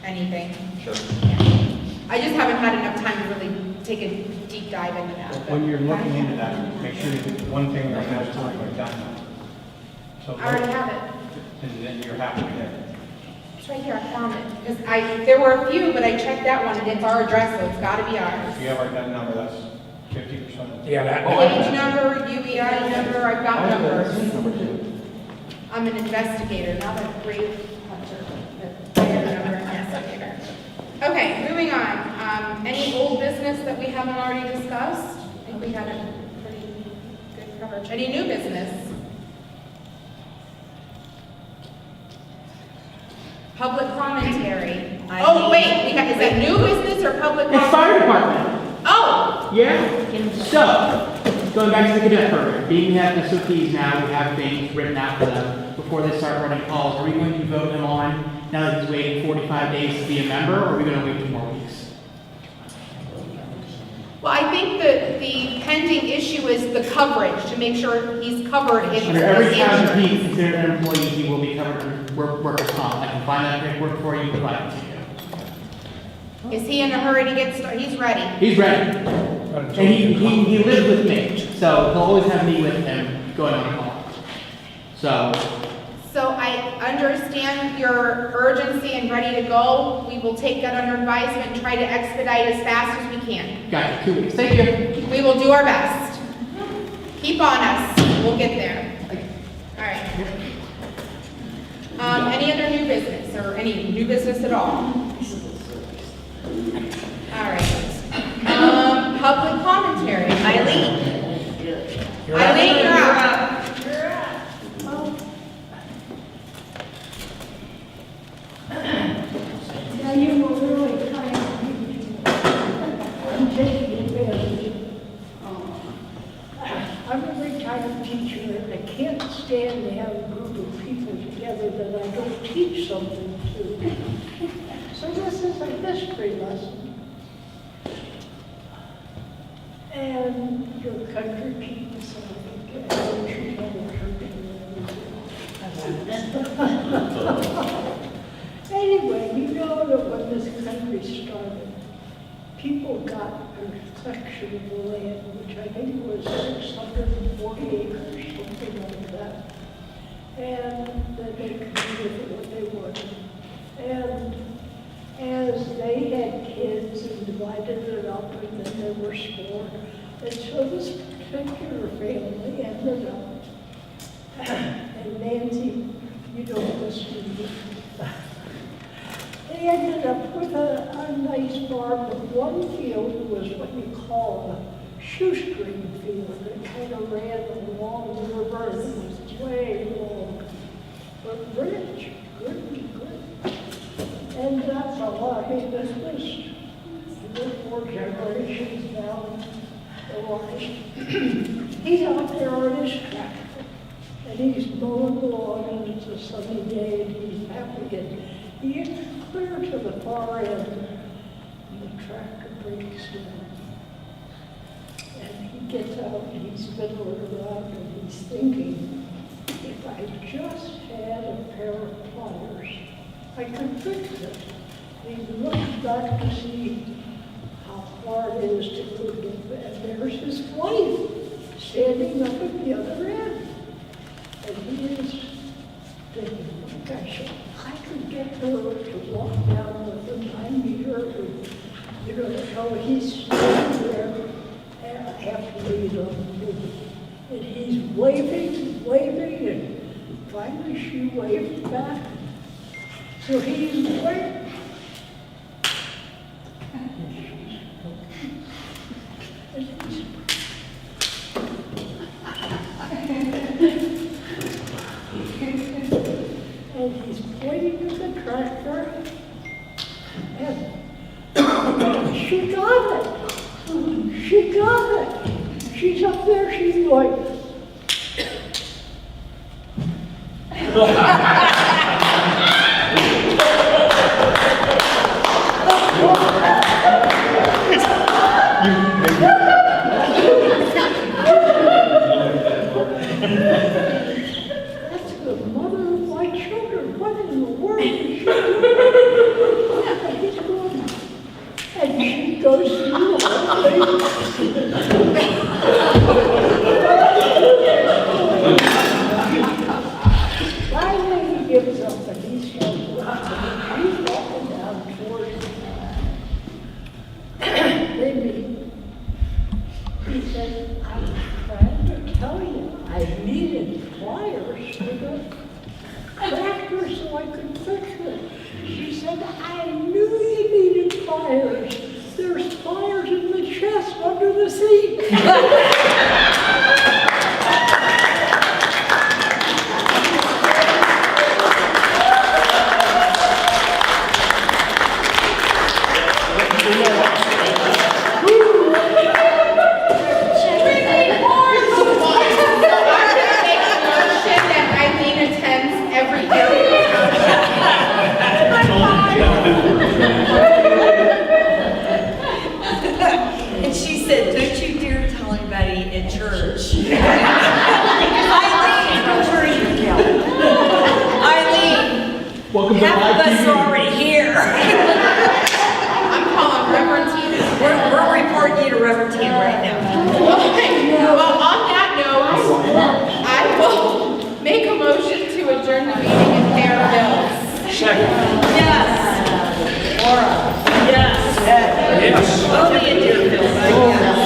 anything. Sure. I just haven't had enough time to really take a deep dive into that. but- When you're looking into that, make sure you do one thing right now, to like that. So, I already have it. and then you're happy there. It's right here, I found it. Because there were a few, but I checked that one, and it's our address, so it's gotta be ours. If you have that number, that's 50%. Yeah, that, Page number, UEI number, I've got numbers. I'm an investigator, not a grave hunter, but I have a number investigator. Okay, moving on. Any old business that we haven't already discussed? I think we had a pretty good coverage. Any new business? Public commentary. Oh, wait, is that new business or public It's commentary? fire department. Oh, Yeah. So, going back to the cadet program, being we have SOPs now, we have things written out for them before they start running calls. Are we going to vote him on now that he's waiting 45 days to be a member, or are we going to wait 2 more weeks? well, I think that the pending issue is the coverage, to make sure he's covered if Under every he's town injured. he's considered an employee, he will be covered under workers' comp. I can find that paperwork for you, provide it to you. Is he in a hurry to get started? He's ready. He's ready. And he lives with me, so he'll always have me with him going on a call. So I understand your urgency and ready to go. We will take that under advisement and try to expedite as fast as we can. Got you, 2 weeks. Thank you. We will do our best. Keep on us. We'll get there. All right. Any other new business or any new business at all? All right. Public commentary. Eileen. Eileen, you're up. Now, you were really kind of me. I'm taking advantage. I'm a retired teacher, and I can't stand to have a group of people together that I don't teach something to. So this is a history lesson. And your country people say, I don't you know Anyway, you know that when this country started, people got a section of the land, which I think was 640 acres, something like that. And that they could do with what they wanted. And as they had kids and divided it up, and then there were more. And so this particular family ended up, and Nancy, you don't listen to me. They ended up with a nice farm, but one field was what you call a shoestring field. It kind of ran along the river, and it was way long, but rich, good. And that's a lot. I mean, this was 4 generations down the line. He's out there on his tractor, and he's mowing the lawn, and it's a sunny day, and he's happy. And he gets clear to the far end, and the tractor breaks down. And he gets out, and he's fiddling around, and he's thinking, if I just had a pair of pliers, I could fix it. And he looks back to see how far it is to go to bed. And there's his wife standing up at the other end. And he is thinking, gosh, I could get her to walk down with him. I need her to, so he's standing there halfway on the move. And he's waving, and finally she waved back. So he's waving. And he's pointing at the tractor, and she got it. She got it. She's up there, she's going. And she said, don't you dare tell anybody at church. Eileen, Welcome to half of Live us TV. are already here. I'm calling Reverend Tina. We're reporting you to Reverend Tim right now. Okay, well, on that note, I will make a motion to adjourn the meeting and pay our bills. Second. Yes. Laura. Yes. Yes. Only in Deerfield.